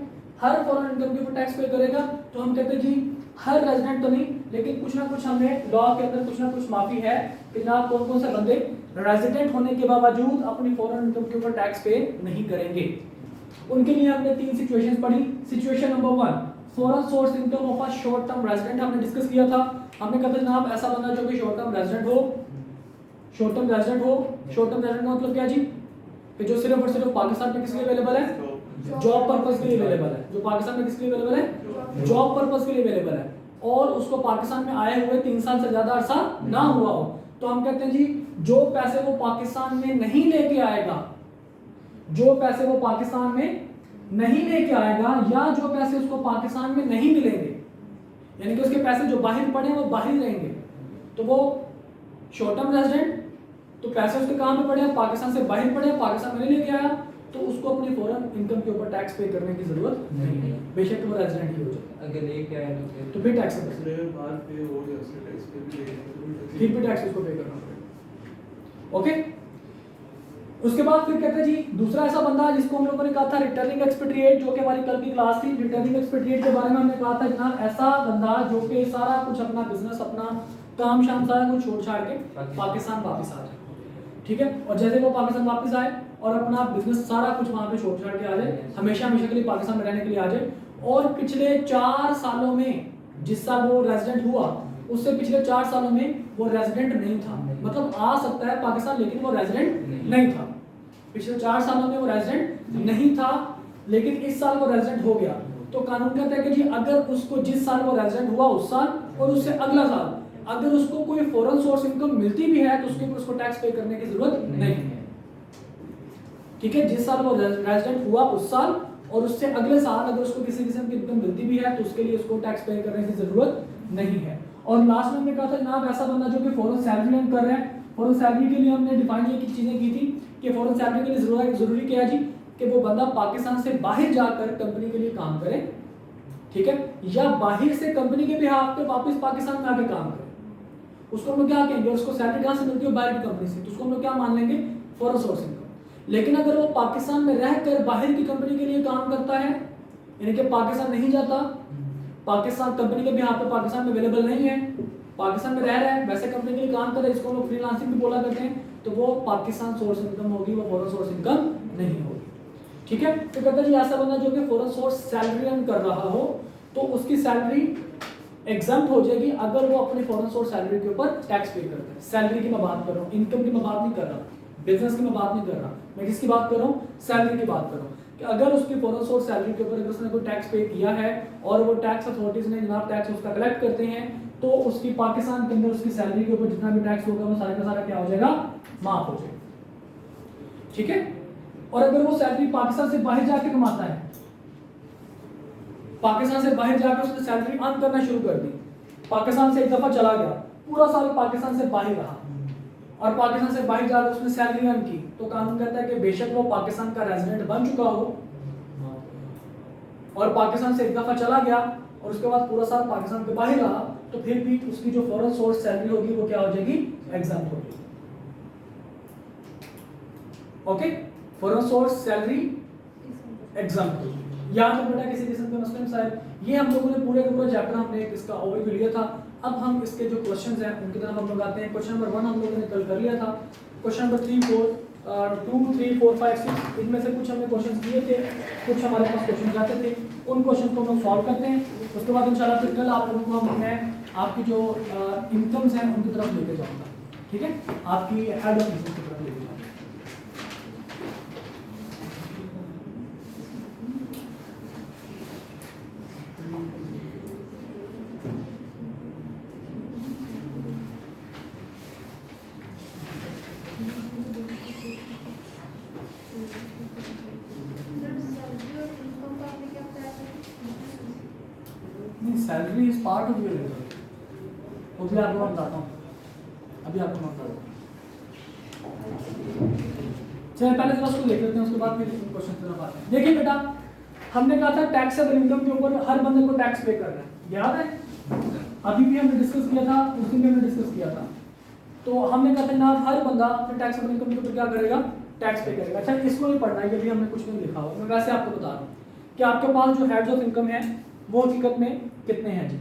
हर फॉरेन इनकम के ऊपर टैक्स पे करेगा, तो हम कहते हैं जी हर रेजिडेंट तो नहीं, लेकिन कुछ ना कुछ हमें लॉ के अंदर कुछ ना कुछ माफी है कि जनाब कौन कौन से बंदे रेजिडेंट होने के बावजूद अपनी फॉरेन इनकम के ऊपर टैक्स पे नहीं करेंगे। उनके लिए हमने 3 सिचुएशंस पढ़ी। Situation number 1, foreign source income of a short term resident, हमने डिस्कस किया था। हमने कहा था जनाब ऐसा बंदा जो कि शॉर्ट टर्म रेजिडेंट हो, शॉर्ट टर्म रेजिडेंट हो, शॉर्ट टर्म रेजिडेंट का मतलब क्या जी, कि जो सिर्फ और सिर्फ पाकिस्तान में किसके लिए अवेलेबल है, जॉब पर्पस के लिए अवेलेबल है। जो पाकिस्तान में किसके लिए अवेलेबल है, जॉब पर्पस के लिए अवेलेबल है, और उसको पाकिस्तान में आए हुए 3 साल से ज्यादा अरसा ना हुआ हो, तो हम कहते हैं जी जो पैसे वो पाकिस्तान में नहीं लेके आएगा, जो पैसे वो पाकिस्तान में नहीं लेके आएगा, या जो पैसे उसको पाकिस्तान में नहीं मिलेंगे, यानी कि उसके पैसे जो बाहर पड़े वो बाहर ही रहेंगे, तो वो शॉर्ट टर्म रेजिडेंट, तो पैसे उसके काम में पड़े, पाकिस्तान से बाहर पड़े, पाकिस्तान में नहीं लेके आया, तो उसको अपनी फॉरेन इनकम के ऊपर टैक्स पे करने की जरूरत नहीं है, बेशक वो रेजिडेंट ही हो जाए। अगर लेके आए तो फिर टैक्स बाहर पे हो या उससे टैक्स पे भी फिर भी टैक्स उसको पे करना पड़ेगा। ओके, उसके बाद फिर कहते हैं जी दूसरा ऐसा बंदा जिसको हम लोगों ने कहा था रिटर्निंग एक्सपेट्रिएट, जो कि हमारी कल की क्लास थी। रिटर्निंग एक्सपेट्रिएट के बारे में हमने कहा था जनाब ऐसा बंदा जो कि सारा कुछ अपना बिजनेस, अपना काम शाम सारा कुछ छोड़ छाड़ के पाकिस्तान वापस आ जाए, ठीक है। और जैसे वो पाकिस्तान वापस आए और अपना बिजनेस सारा कुछ वहां पे छोड़ छाड़ के आ जाए, हमेशा हमेशा के लिए पाकिस्तान में रहने के लिए आ जाए, और पिछले 4 सालों में जिस साल वो रेजिडेंट हुआ उससे पिछले 4 सालों में वो रेजिडेंट नहीं था, मतलब आ सकता है पाकिस्तान लेकिन वो रेजिडेंट नहीं था। पिछले 4 सालों में वो रेजिडेंट नहीं था, लेकिन इस साल वो रेजिडेंट हो गया, तो कानून कहता है कि जी अगर उसको जिस साल वो रेजिडेंट हुआ उस साल और उससे अगला साल अगर उसको कोई फॉरेन सोर्स इनकम मिलती भी है तो उसके ऊपर उसको टैक्स पे करने की जरूरत नहीं है, ठीक है। जिस साल वो रेजिडेंट हुआ उस साल और उससे अगले साल अगर उसको किसी किस्म की इनकम मिलती भी है तो उसके लिए उसको टैक्स पे करने की जरूरत नहीं है। और लास्ट में हमने कहा था जनाब ऐसा बंदा जो कि फॉरेन सैलरी अर्न कर रहा है, फॉरेन सैलरी के लिए हमने डिफाइन ये की चीजें की थी कि फॉरेन सैलरी के लिए जरूरी क्या है जी, कि वो बंदा पाकिस्तान से बाहर जाकर कंपनी के लिए काम करे, ठीक है, या बाहर से कंपनी के बिहाफ पे वापस पाकिस्तान में आके काम करे। उसको हम लोग क्या कहेंगे, उसको सैलरी कहाँ से मिलती है, बाहर की कंपनी से, तो उसको हम लोग क्या मान लेंगे, फॉरेन सोर्स इनकम। लेकिन अगर वो पाकिस्तान में रहकर बाहर की कंपनी के लिए काम करता है, यानी कि पाकिस्तान नहीं जाता, पाकिस्तान कंपनी के बिहाफ पे पाकिस्तान में अवेलेबल नहीं है, पाकिस्तान में रह रहा है, वैसे कंपनी के लिए काम कर रहा है, इसको हम लोग फ्रीलांसिंग भी बोला करते हैं, तो वो पाकिस्तान सोर्स इनकम होगी, वो फॉरेन सोर्स इनकम नहीं होगी, ठीक है। तो कहते हैं जी ऐसा बंदा जो कि फॉरेन सोर्स सैलरी अर्न कर रहा हो तो उसकी सैलरी एग्जाम्प्ट हो जाएगी अगर वो अपने फॉरेन सोर्स सैलरी के ऊपर टैक्स पे करता है। सैलरी की मैं बात कर रहा हूँ, इनकम की मैं बात नहीं कर रहा, बिजनेस की मैं बात नहीं कर रहा, मैं किसकी बात कर रहा हूँ, सैलरी की बात कर रहा हूँ, कि अगर उसकी फॉरेन सोर्स सैलरी के ऊपर अगर उसने कोई टैक्स पे किया है और वो टैक्स अथॉरिटीज ने जनाब टैक्स उसका कलेक्ट करते हैं, तो उसकी पाकिस्तान के अंदर उसकी सैलरी के ऊपर जितना भी टैक्स होगा वो सारा का सारा क्या हो जाएगा, माफ हो जाएगा, ठीक है। और अगर वो सैलरी पाकिस्तान से बाहर जाके कमाता है, पाकिस्तान से बाहर जाकर उसने सैलरी अर्न करना शुरू कर दी, पाकिस्तान से एक दफा चला गया, पूरा साल पाकिस्तान से बाहर रहा और पाकिस्तान से बाहर जाकर उसने सैलरी अर्न की, तो कानून कहता है कि बेशक वो पाकिस्तान का रेजिडेंट बन चुका हो, और पाकिस्तान से एक दफ़ा चला गया और उसके बाद पूरा साल पाकिस्तान के बाहर रहा, तो फिर भी उसकी जो फॉरेन सोर्स सैलरी होगी वो क्या हो जाएगी, एग्जाम्प्ट होगी। Okay, foreign source salary exempt होगी। यहाँ पर बेटा किसी किस्म के मसले साहब, ये हम लोगों ने पूरे का पूरा चैप्टर हमने इसका ओवरव्यू लिया था। अब हम इसके जो क्वेश्चंस हैं उनकी तरफ हम लोग आते हैं। क्वेश्चन नंबर 1 हम लोगों ने कल कर लिया था। क्वेश्चन नंबर 3, 4, 2, 3, 4, 5, 6 इनमें से कुछ हमने क्वेश्चंस किए थे, कुछ हमारे पास क्वेश्चन जाते थे, उन क्वेश्चन को हम सॉल्व करते हैं। उसके बाद इंशाल्लाह फिर कल आप लोगों को मैं आपकी जो इनकम्स हैं उनकी तरफ लेके जाऊँगा, ठीक है, आपकी हेड ऑफ इनकम की तरफ लेके जाऊँगा। Salary is part of your income, वो भी आपको मैं बताता हूँ, अभी आपको मैं बताता हूँ। चलिए पहले जरा उसको देख लेते हैं, उसके बाद फिर क्वेश्चन की तरफ आते हैं। देखिए बेटा, हमने कहा था टैक्सेबल इनकम के ऊपर हर बंदे को टैक्स पे करना है, याद है? अभी भी हमने डिस्कस किया था, उस दिन भी हमने डिस्कस किया था। तो हमने कहा था ना हर बंदा अपने टैक्सेबल इनकम के ऊपर क्या करेगा, टैक्स पे करेगा। अच्छा, इसको नहीं पढ़ना है, ये भी हमने कुछ नहीं लिखा हुआ, मैं वैसे आपको बता रहा हूँ कि आपके पास जो हेड्स ऑफ इनकम है वो हकीकत में कितने हैं जी।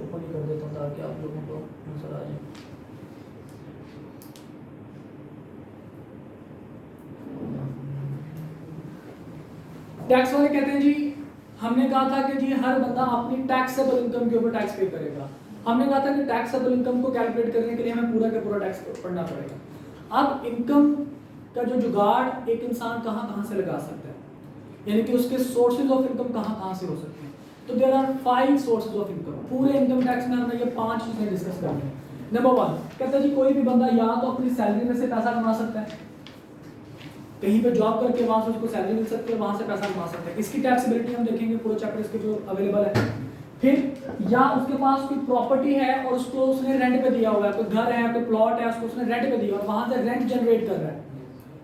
ओपन कर देता हूँ ताकि आप लोगों को नजर आ जाए। टैक्स वाले कहते हैं जी, हमने कहा था कि जी हर बंदा अपनी टैक्सेबल इनकम के ऊपर टैक्स पे करेगा। हमने कहा था कि टैक्सेबल इनकम को कैलकुलेट करने के लिए हमें पूरा का पूरा टैक्स पढ़ना पड़ेगा। अब इनकम का जो जुगाड़ एक इंसान कहाँ से लगा सकता है, यानी कि उसके सोर्सेज ऑफ इनकम कहाँ से हो सकते हैं। तो there are 5 sources of income. पूरे इनकम टैक्स में हमने ये 5 चीजें डिस्कस करनी है। नंबर 1 कहता है जी कोई भी बंदा या तो अपनी सैलरी में से पैसा कमा सकता है, कहीं पे जॉब करके वहां से उसको सैलरी मिल सकती है, वहां से पैसा कमा सकता है। इसकी टैक्सेबिलिटी हम देखेंगे पूरे चैप्टर इसके जो अवेलेबल है। फिर या उसके पास कोई प्रॉपर्टी है और उसको उसने रेंट पे दिया हुआ है, कोई घर है, कोई प्लॉट है, उसको उसने रेंट पे दिया और वहां से रेंट जनरेट कर रहा है,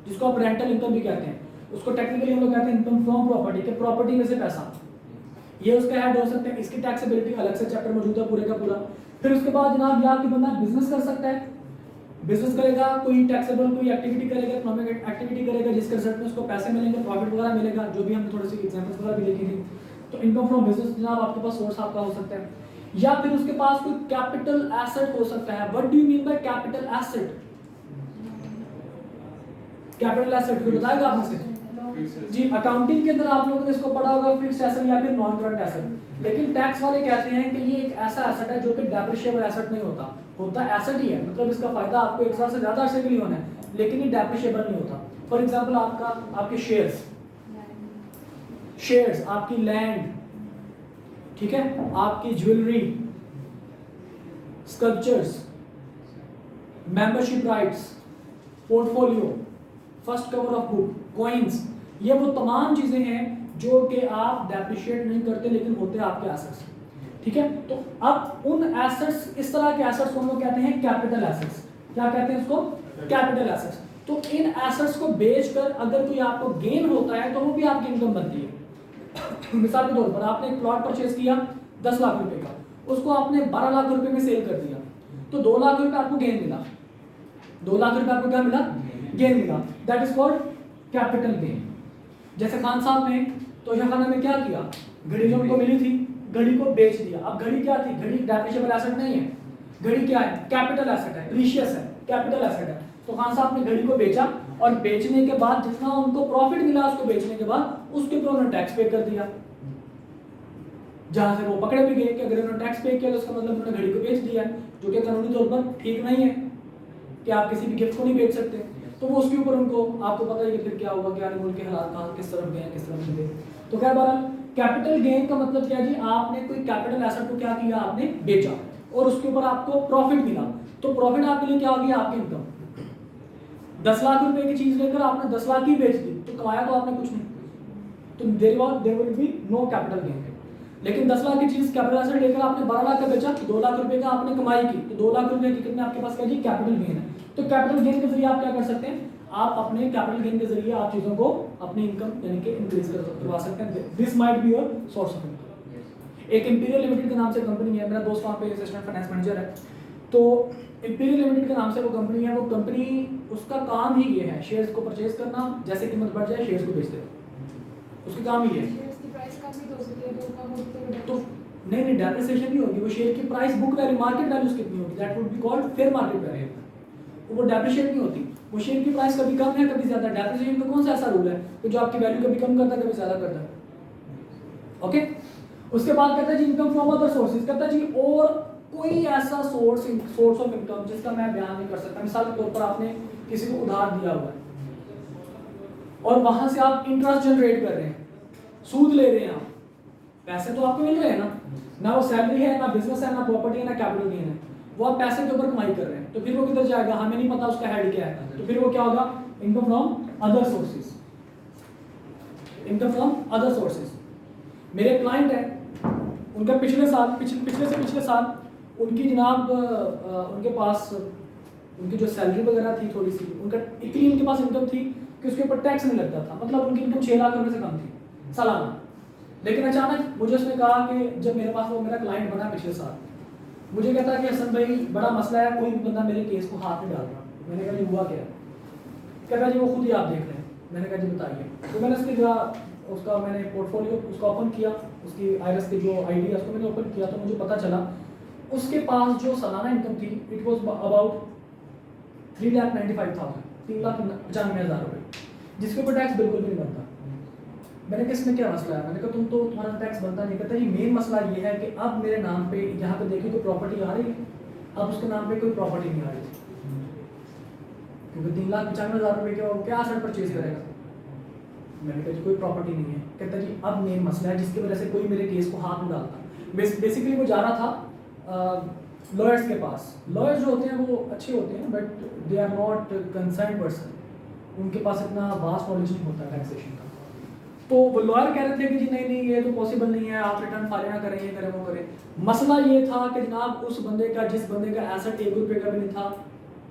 जिसको आप रेंटल इनकम भी कहते हैं। उसको टेक्निकली हम लोग कहते हैं इनकम फ्रॉम प्रॉपर्टी, के प्रॉपर्टी में से पैसा, ये उसका हेड हो सकता है। इसकी टैक्सेबिलिटी अलग से चैप्टर मौजूद है पूरे का पूरा। फिर उसके बाद जनाब या कि बंदा बिजनेस कर सकता है, बिजनेस करेगा, कोई टैक्सेबल कोई एक्टिविटी करेगा, इकोनॉमिक एक्टिविटी करेगा जिसके रिजल्ट में उसको पैसे मिलेंगे, प्रॉफिट वगैरह मिलेगा, जो भी हमने थोड़ी सी एग्जांपल्स वगैरह भी देखी थी। तो इनकम फ्रॉम बिजनेस जनाब आपके पास सोर्स आपका हो सकता है। या फिर उसके पास कोई कैपिटल एसेट हो सकता है। What do you mean by capital asset? Capital asset को बताएगा आपने से जी, अकाउंटिंग के अंदर आप लोगों ने इसको पढ़ा होगा फिक्स्ड एसेट या फिर नॉन करंट एसेट। लेकिन टैक्स वाले कहते हैं कि ये एक ऐसा एसेट है जो कि डेप्रिशिएबल एसेट नहीं होता एसेट ही है, मतलब इसका फायदा आपको एक साल से ज्यादा अर्से के लिए होना है, लेकिन ये डेप्रिशिएबल नहीं होता। फॉर एग्जांपल आपके शेयर्स, आपकी लैंड, ठीक है, आपकी jewellery, sculptures, membership rights, portfolio, first cover of book, coins, ये वो तमाम चीजें हैं जो कि आप डेप्रिशिएट नहीं करते लेकिन होते हैं आपके एसेट्स, ठीक है। तो अब उन एसेट्स, इस तरह के एसेट्स को हम लोग कहते हैं कैपिटल एसेट्स। क्या कहते हैं इसको? Capital assets. तो इन एसेट्स को बेचकर अगर कोई आपको गेन होता है तो वो भी आपकी इनकम बनती है। मिसाल के तौर पर आपने एक प्लॉट परचेज किया 10 लाख रुपए का, उसको आपने 12 लाख रुपए में सेल कर दिया, तो 2 लाख रुपए आपको गेन मिला। 2 लाख रुपए आपको क्या मिला? गेन मिला। That is called capital gain. जैसे खान साहब ने तोशा खाना में क्या किया, घड़ी जो उनको मिली थी, घड़ी को बेच दिया। अब घड़ी क्या थी? घड़ी डेप्रिशिएबल एसेट नहीं है, घड़ी क्या है? कैपिटल एसेट है, प्रीशियस है, कैपिटल एसेट है। तो खान साहब ने घड़ी को बेचा और बेचने के बाद जितना उनको प्रॉफिट मिला उसको बेचने के बाद उसके ऊपर उन्होंने टैक्स पे कर दिया। जहां से वो पकड़े भी गए कि अगर उन्होंने टैक्स पे किया तो उसका मतलब उन्होंने घड़ी को बेच दिया, जो कि कानूनी तौर पर ठीक नहीं है कि आप किसी भी गिफ्ट को नहीं बेच सकते। तो वो उसके ऊपर उनको, आपको पता है कि फिर क्या हुआ, क्या मुल्क के हालात कहाँ किस तरफ गए, किस तरफ नहीं गए। तो खैर बहरहाल कैपिटल गेन का मतलब क्या जी, आपने कोई कैपिटल एसेट को क्या किया, आपने बेचा और उसके ऊपर आपको प्रॉफिट मिला। तो प्रॉफिट आपके लिए क्या हो गया? आपकी इनकम। 10 लाख रुपए की चीज लेकर आपने 10 लाख ही बेच दी तो कमाया तो आपने कुछ नहीं, तो there will be no capital gain. लेकिन 10 लाख की चीज कैपिटल एसेट लेकर आपने 12 लाख का बेचा, 2 लाख रुपए का आपने कमाई की, तो 2 लाख रुपए की कितने आपके पास क्या जी कैपिटल गेन है। तो कैपिटल गेन के जरिए आप क्या कर सकते हैं, आप अपने कैपिटल गेन के जरिए आप चीजों को अपनी इनकम यानी कि इंक्रीज करवा सकते हैं। This might be your source of income. एक इंपीरियल लिमिटेड के नाम से कंपनी है, मेरा दोस्त वहाँ पे असिस्टेंट फाइनेंस मैनेजर है, तो इंपीरियल लिमिटेड के नाम से वो कंपनी है, वो कंपनी उसका काम ही ये है शेयर्स को परचेज करना, जैसे कीमत बढ़ जाए शेयर्स को बेच देना, उसका काम ही है। शेयर्स की प्राइस कम भी तो हो सकती है, तो कम होती तो नहीं डेप्रिसिएशन नहीं होगी, वो शेयर की price book value market value कितनी होगी, that would be called fair market value, वो डेप्रिशिएट नहीं होती। वो शेयर की प्राइस कभी कम है कभी ज्यादा, डेप्रिसिएशन का कौन सा ऐसा रूल है कि जो आपकी वैल्यू कभी कम करता है कभी ज्यादा करता है। ओके, उसके बाद कहता है जी इनकम फ्रॉम अदर सोर्सेज, कहता है जी और कोई ऐसा सोर्स ऑफ इनकम जिसका मैं बयान नहीं कर सकता। मिसाल के तौर पर आपने किसी को उधार दिया हुआ है और वहां से आप इंटरेस्ट जनरेट कर रहे हैं, सूद ले रहे हैं, आप पैसे तो आपको मिल रहे हैं ना वो सैलरी है, ना बिजनेस है, ना प्रॉपर्टी है, ना कैपिटल गेन है, वो आप पैसे के ऊपर कमाई कर रहे हैं, तो फिर वो किधर जाएगा, हमें नहीं पता उसका हेड क्या है, तो फिर वो क्या होगा, income from other sources. Income from other sources, मेरे क्लाइंट है, उनका पिछले साल उनकी जनाब उनके पास उनकी जो सैलरी वगैरह थी थोड़ी सी, उनका इतनी उनके पास इनकम थी कि उसके ऊपर टैक्स नहीं लगता था, मतलब उनकी इनकम 6 लाख रुपए से कम थी सालाना। लेकिन अचानक मुझे उसने कहा कि जब मेरे पास वो मेरा क्लाइंट बना पिछले साल, मुझे कहता है कि हसन भाई बड़ा मसला है, कोई बंदा मेरे केस को हाथ में डाल रहा। मैंने कहा जी हुआ क्या? कहता जी वो खुद ही आप देख रहे हैं। मैंने कहा जी बताइए। तो मैंने उसका मैंने पोर्टफोलियो उसका ओपन किया, उसकी आईआरएस की जो आईडी है उसको मैंने ओपन किया, तो मुझे पता चला उसके पास जो सालाना इनकम थी इट वाज अबाउट 3,95,000, 3,95,000 रुपये, जिसके ऊपर टैक्स बिल्कुल भी नहीं बनता। मैंने कहा इसमें क्या मसला है? मैंने कहा तुम्हारा टैक्स बनता नहीं। कहता जी मेन मसला ये है कि अब मेरे नाम पे यहाँ पे देखिए कोई प्रॉपर्टी आ रही है, अब उसके नाम पे कोई प्रॉपर्टी नहीं आ रही, क्योंकि 3,95,000 रुपये के क्या असर परचेज करेगा। मैंने कहा जी कोई प्रॉपर्टी नहीं है। कहता जी अब मेन मसला है जिसकी वजह से कोई मेरे केस को हाथ में डालता। बेसिकली वो जा रहा था लॉयर्स के पास। लॉयर्स जो होते हैं वो अच्छे होते हैं but they are not concern person, उनके पास इतना वास्ट नॉलेज नहीं होता टैक्सेशन का। तो वो लॉयर कह रहे थे कि जी नहीं ये तो पॉसिबल नहीं है, आप रिटर्न फाइल ना करें, ये करें वो करें। मसला ये था कि जनाब उस बंदे का, जिस बंदे का एसेट 1 रुपये का भी नहीं था,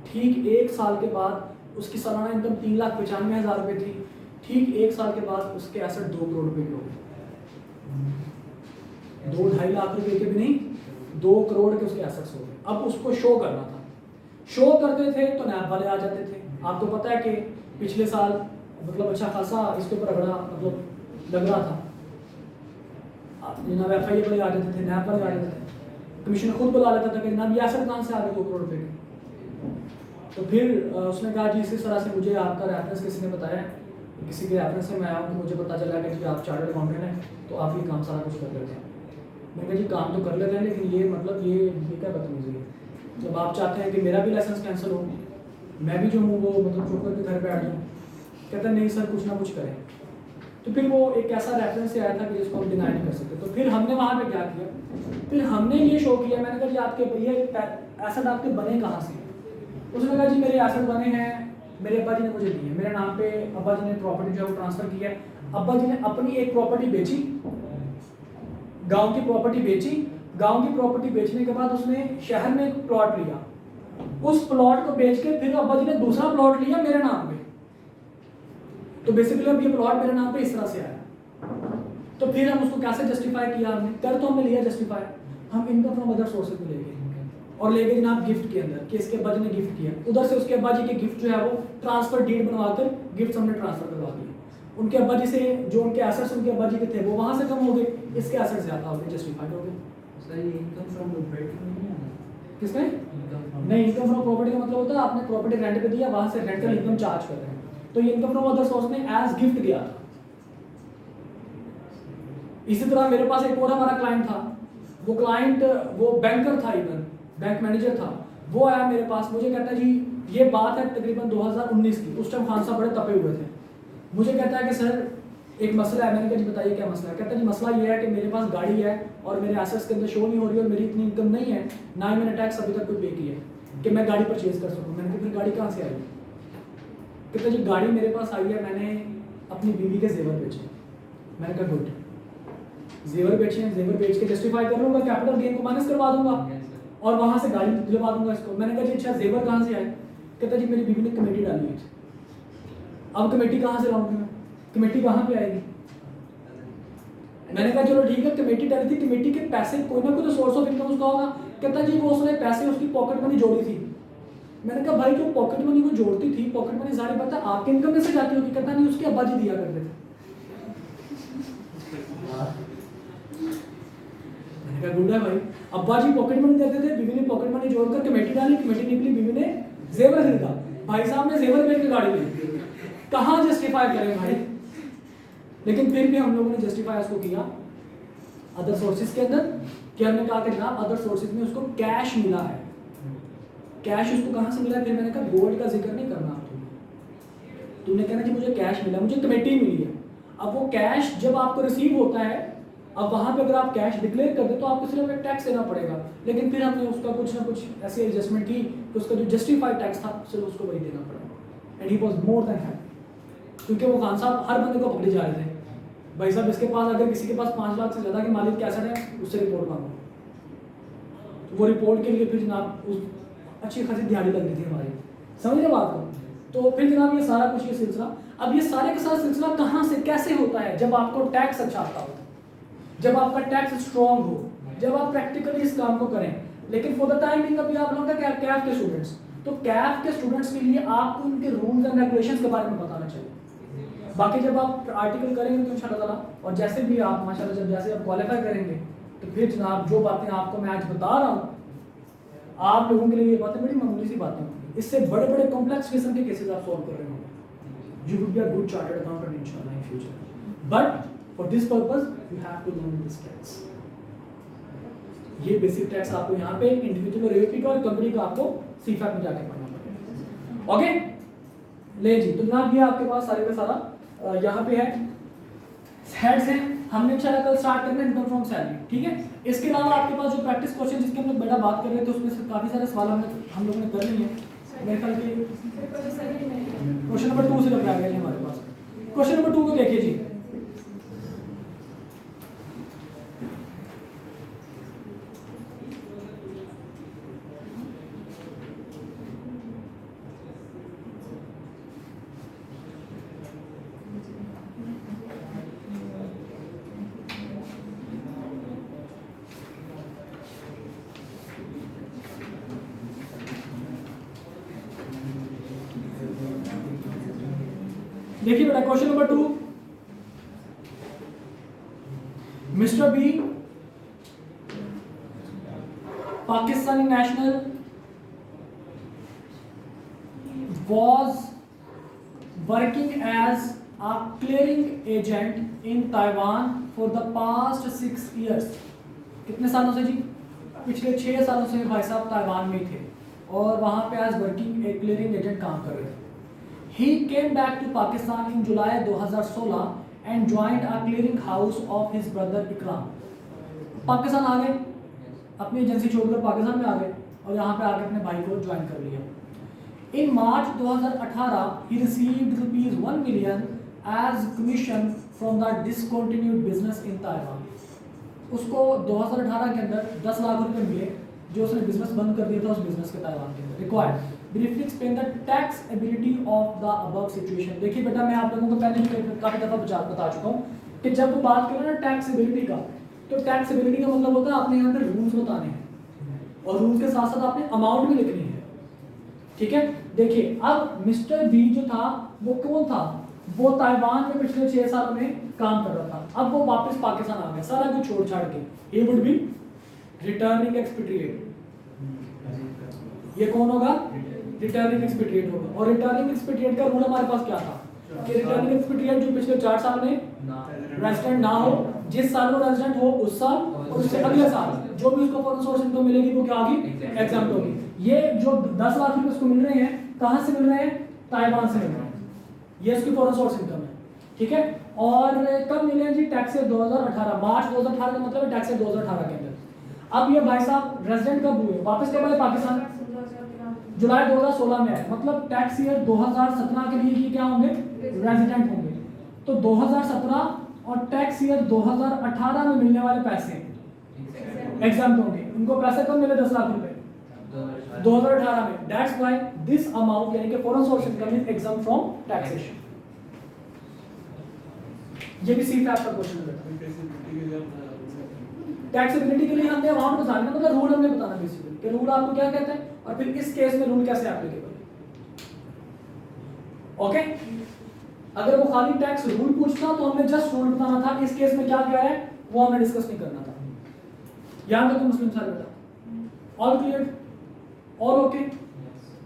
ठीक 1 साल के बाद उसकी सालाना इनकम 3,95,000 रुपये थी, ठीक 1 साल के बाद उसके एसेट 2 करोड़ रुपये के हो गए। 2-2.5 लाख रुपए के भी नहीं, 2 करोड़ के उसके एसेट्स हो गए। अब उसको शो करना था, शो करते थे तो नैब वाले आ जाते थे। आपको पता है कि पिछले साल मतलब अच्छा खासा इसके ऊपर रगड़ा मतलब लग रहा था, जनाब FIA वाले आ जाते थे, नैब वाले आ जाते थे, कमिश्नर खुद बुला लेता था कि जनाब ये एसेट कहाँ से आ गए 2 करोड़ रुपए के। तो फिर उसने कहा जी इसी तरह से मुझे आपका रेफरेंस किसी ने बताया, किसी के रेफरेंस से मैं आया हूँ, तो मुझे पता चला कि जी आप चार्टर्ड अकाउंटेंट हैं, तो आप ये काम सारा कुछ कर लेते हैं। मैंने कहा जी काम तो कर लेते हैं लेकिन ये मतलब ये क्या बदतमीजी है, जब आप चाहते हैं कि मेरा भी लाइसेंस कैंसिल हो, मैं भी जो हूँ वो मतलब चुप करके घर पे बैठ जाऊँ। कहता नहीं सर कुछ ना कुछ करें। तो फिर वो एक ऐसा रेफरेंस से आया था कि जिसको हम डिनाई नहीं कर सकते। तो फिर हमने वहाँ पे क्या किया, फिर हमने ये शो किया। मैंने कहा जी आपके ये एसेट आपके बने कहाँ से? उसने कहा जी मेरे एसेट बने हैं, मेरे अब्बा जी ने मुझे दिए, मेरे नाम पे अब्बा जी ने प्रॉपर्टी जो है वो ट्रांसफर की है। अब्बा जी ने अपनी एक प्रॉपर्टी बेची, गांव की प्रॉपर्टी बेची, गांव की प्रॉपर्टी बेचने के बाद उसने शहर में एक प्लॉट लिया, उस प्लॉट को बेच के फिर अब्बा जी ने दूसरा प्लॉट लिया मेरे नाम पे। तो बेसिकली अब ये प्लॉट मेरे नाम पे इस तरह से आया। तो फिर हम उसको कैसे जस्टिफाई किया? हमने कर तो हमने लिया जस्टिफाई, हम इनकम फ्रॉम अदर सोर्सेज में ले गए और ले गए जनाब गिफ्ट के अंदर कि इसके अब्बा जी ने गिफ्ट किया, उधर से उसके अब्बा जी के गिफ्ट जो है वो ट्रांसफर डीड बनवाकर गिफ्ट हमने ट्रांसफर करवा दिए। उनके अब्बा जी से जो उनके एसेट्स उनके अब्बा जी के थे वो वहां से कम हो गए, इसके एसेट्स ज्यादा हो गए, जस्टिफाइड हो गए। सर ये इनकम फ्रॉम प्रॉपर्टी नहीं है? किसमें नहीं, इनकम फ्रॉम प्रॉपर्टी का मतलब होता है आपने प्रॉपर्टी रेंट पे दिया, वहां से रेंटल इनकम चार्ज कर रहे हैं, तो ये इनकम फ्रॉम अदर सोर्स में एज गिफ्ट गया था। इसी तरह मेरे पास एक और हमारा क्लाइंट था, वो क्लाइंट वो बैंकर था, इवन बैंक मैनेजर था। वो आया मेरे पास, मुझे कहता है जी ये बात है तकरीबन 2019 की, उस टाइम खान साहब बड़े तपे हुए थे। मुझे कहता है कि सर एक मसला है। मैंने कहा जी बताइए क्या मसला है? कहता है जी मसला ये है कि मेरे पास गाड़ी है और मेरे एसेट्स के अंदर शो नहीं हो रही और मेरी इतनी इनकम नहीं है, ना ही मैंने टैक्स अभी तक कोई पे किया है कि मैं गाड़ी परचेज कर सकूँ। मैंने कहा फिर गाड़ी कहाँ से आई? कहता जी गाड़ी मेरे पास आई है, मैंने अपनी बीवी के जेवर बेचे। मैंने कहा गुड, जेवर बेचे हैं, जेवर बेच के जस्टिफाई कर लूंगा, कैपिटल गेन को माइनस करवा दूंगा और वहां से गाड़ी दिलवा दूंगा इसको। मैंने कहा जी अच्छा जेवर कहाँ से आए? कहता जी मेरी बीवी ने कमेटी डाली है। अब कमेटी कहाँ से लाऊंगी मैं? कमेटी कहाँ पे आएगी? मैंने कहा चलो ठीक है, कमेटी डाली थी, कमेटी के पैसे कोई ना कोई तो सोर्स ऑफ इनकम उसका होगा। कहता जी वो उसने पैसे उसकी पॉकेट मनी जोड़ी थी। मैंने कहा भाई जो पॉकेट मनी वो जोड़ती थी, पॉकेट मनी सारी पता आपके इनकम में से जाती होगी। कहता नहीं, उसके अब्बा जी दिया करते थे। मैंने कहा गुड है भाई, अब्बा जी पॉकेट मनी देते थे, बीवी ने पॉकेट मनी जोड़कर कमेटी डाली, कमेटी निकली, बीवी ने जेवर खरीदा, भाई साहब ने जेवर बेच के गाड़ी ली। कहाँ जस्टिफाई करें भाई? लेकिन फिर भी हम लोगों ने जस्टिफाई उसको किया अदर सोर्सेज के अंदर, कि हमने कहा कि जनाब अदर सोर्सेज में उसको कैश मिला है। कैश उसको कहाँ से मिला है? फिर मैंने कहा गोल्ड का जिक्र नहीं करना तुमने कहना कि मुझे कैश मिला, मुझे कमेटी मिली है। अब वो कैश जब आपको रिसीव होता है, अब वहां पे अगर आप कैश डिक्लेयर कर दे तो आपको सिर्फ एक टैक्स देना पड़ेगा। लेकिन फिर हमने उसका कुछ ना कुछ ऐसी एडजस्टमेंट की कि उसका जो जस्टिफाइड टैक्स था सिर्फ उसको वही देना पड़ा। And he was more than happy, क्योंकि वो खान साहब हर बंदे को पकड़े जा रहे थे। भाई साहब इसके पास अगर किसी के पास 5 लाख से ज़्यादा की मालिक कैसेट है, उससे रिपोर्ट मांगो। तो वो रिपोर्ट के लिए फिर जनाब उस अच्छी खासी दिहाड़ी लग रही थी हमारी, समझ रहे बात को? तो फिर जनाब ये सारा कुछ ये सिलसिला, अब ये सारे का सारा सिलसिला कहाँ से कैसे होता है? जब आपको टैक्स अच्छा आता हो, जब आपका टैक्स स्ट्रॉन्ग हो, जब आप प्रैक्टिकली इस काम को करें। लेकिन फॉर द टाइम बिंग अभी आप लोगों का कैफ के स्टूडेंट्स, तो कैफ के स्टूडेंट्स के लिए आपको उनके रूल्स एंड रेगुलेशंस के बारे में बताना चाहिए। बाकी जब आप आर्टिकल करेंगे तो इंशाल्लाह ताला, और जैसे भी आप माशाल्लाह जब जैसे आप क्वालिफाई करेंगे तो फिर जनाब जो बातें आपको मैं आज बता रहा हूँ, आप लोगों के लिए ये बातें बड़ी मामूली सी बातें होंगी। इससे बड़े बड़े कॉम्प्लेक्स किस्म के केसेस आप सॉल्व कर रहे होंगे। You would be a good chartered accountant इंशाल्लाह in future, but for this purpose you have to learn this tax. ये बेसिक टैक्स आपको यहाँ पे इंडिविजुअल और एओपी का और कंपनी का आपको सीफैक में जाके पढ़ना पड़ेगा। ओके ले जी, तो जनाब ये आपके पास सारे का सारा यहाँ पे है, हेड्स हैं। हमने इंशाल्लाह कल स्टार्ट करना है इनकम फ्रॉम सैलरी, ठीक है। इसके अलावा आपके पास जो प्रैक्टिस क्वेश्चन जिसके हम लोग बेटा बात कर रहे थे उसमें से काफी सारे सवाल हम लोगों ने कर लिए हैं। मेरे ख्याल के क्वेश्चन नंबर 2 से लग रहा है हमारे पास। क्वेश्चन नंबर 2 को देखिए जी। देखिए बेटा question number 2, mister B Pakistani national was working as a clearing agent in Taiwan for the past 6 years। कितने सालों से जी? पिछले 6 सालों से भाई साहब ताइवान में थे और वहाँ पे एज वर्किंग ए क्लियरिंग एजेंट काम कर रहे थे। He came back to Pakistan in July 2016 and joined a clearing house of his brother Ikram। Pakistan आ गए, अपनी एजेंसी छोड़कर पाकिस्तान में आ गए और यहाँ पे आके अपने भाई को ज्वाइन कर लिया। In March 2018, he received ₹1 million as commission from the discontinued business in Taiwan। उसको 2018 के अंदर 10 लाख रुपए मिले जो उसने बिजनेस बंद कर दिया था उस बिजनेस के ताइवान के अंदर। Required briefly explain the tax ability of the above situation. देखिए बेटा मैं आप लोगों को पहले भी काफी दफा बता चुका हूँ कि जब बात करें ना टैक्स एबिलिटी का, तो टैक्स एबिलिटी का मतलब होता है आपने यहाँ पे रूल्स बताने हैं और रूल्स के साथ साथ आपने अमाउंट भी लिखनी है, ठीक है। देखिए अब मिस्टर बी जो था वो कौन था? वो ताइवान में पिछले 6 सालों में काम कर रहा था। अब वो वापस पाकिस्तान आ गया सारा कुछ छोड़ छाड़ के। he would be returning expatriate. ये कौन होगा? रिटर्निंग एक्सपेट्रिएट होगा। और रिटर्निंग एक्सपेट्रिएट का रूल हमारे पास क्या था कि रिटर्निंग एक्सपेट्रिएट जो पिछले 4 साल में रेजिडेंट ना हो, जिस साल वो रेजिडेंट हो उस साल और उससे अगले साल जो भी उसको फॉरेन सोर्स इनकम मिलेगी वो क्या होगी? एग्जाम्प्ट होगी। ये जो 10 लाख रुपए उसको मिल रहे हैं कहाँ से मिल रहे हैं? ताइवान से मिल रहे हैं। ये उसकी फॉरेन सोर्स इनकम है, ठीक है। और कब मिले हैं जी? टैक्स 2018, मार्च 2018 का मतलब है टैक्स 2018 के अंदर। अब ये भाई साहब रेजिडेंट कब हुए? वापस कब आए पाकिस्तान? जुलाई 2016 में आए, मतलब टैक्स ईयर 2017 के लिए ये क्या होंगे? रेजिडेंट होंगे। तो 2017 और टैक्स ईयर 2018 में मिलने वाले पैसे एग्जाम होंगे, उनको पैसे कब मिले 10 लाख रुपए 2018 में। दैट्स व्हाई दिस अमाउंट यानी कि foreign source income is exam from taxation. ये भी सी फैक्ट का क्वेश्चन है बेटा। टैक्सेबिलिटी के लिए टैक्सेबिलिटी के लिए हमने अमाउंट बताना, मतलब रूल हमने बताना बेसिकली कि रूल आपको क्या कहते हैं और फिर इस केस में रूल कैसे एप्लीकेबल है। ओके, अगर वो खाली टैक्स रूल पूछता तो हमने जस्ट रूल बताना था, इस केस में क्या कह रहा है वो हमें डिस्कस नहीं करना था। याद रखो मुस्लिम सर बेटा, ऑल क्लियर, ऑल ओके।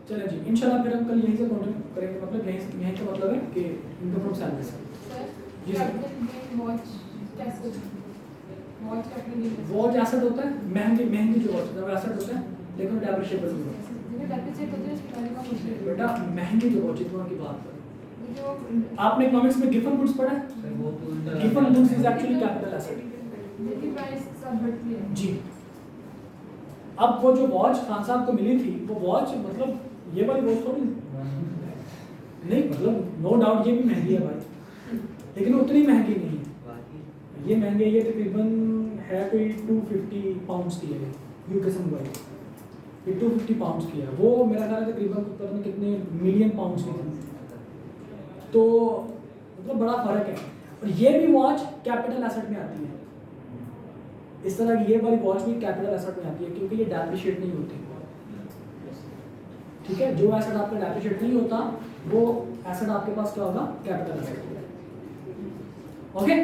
चलिए जी, इंशाल्लाह फिर हम कल यहीं से कंटिन्यू करेंगे, मतलब यहीं से मतलब है कि इनकम फ्रॉम सैलरी से। जी सर, वॉच एसेट होता है, महंगी जो वॉच है वो एसेट होता है, लेकिन डेप्रिशिएबल नहीं होता बेटा। महंगी जो वॉच है की बात कर, आपने इकोनॉमिक्स में गिवन गुड्स पढ़ा है? सर वो तो उल्टा given goods is actually capital asset जी। अब वो जो वॉच खान साहब को मिली थी, वो वॉच मतलब ये वाली वॉच थोड़ी नहीं, मतलब नो डाउट ये भी महंगी है भाई, लेकिन उतनी महंगी नहीं है। ये महंगी है, ये तकरीबन है कोई 250 पाउंड्स की है, यूके से मंगवाई, ये 250 पाउंड्स की है। वो मेरा ख्याल है तकरीबन पता नहीं कितने मिलियन पाउंड्स की थी, तो मतलब बड़ा फर्क है। और ये भी वॉच कैपिटल एसेट में आती है, इस तरह की ये वाली वॉच भी कैपिटल एसेट में आती है, क्योंकि ये डेप्रिशिएट नहीं होती। ठीक है, जो एसेट आपका डेप्रिशिएट नहीं होता वो एसेट आपके पास क्या होगा, कैपिटल एसेट। ओके।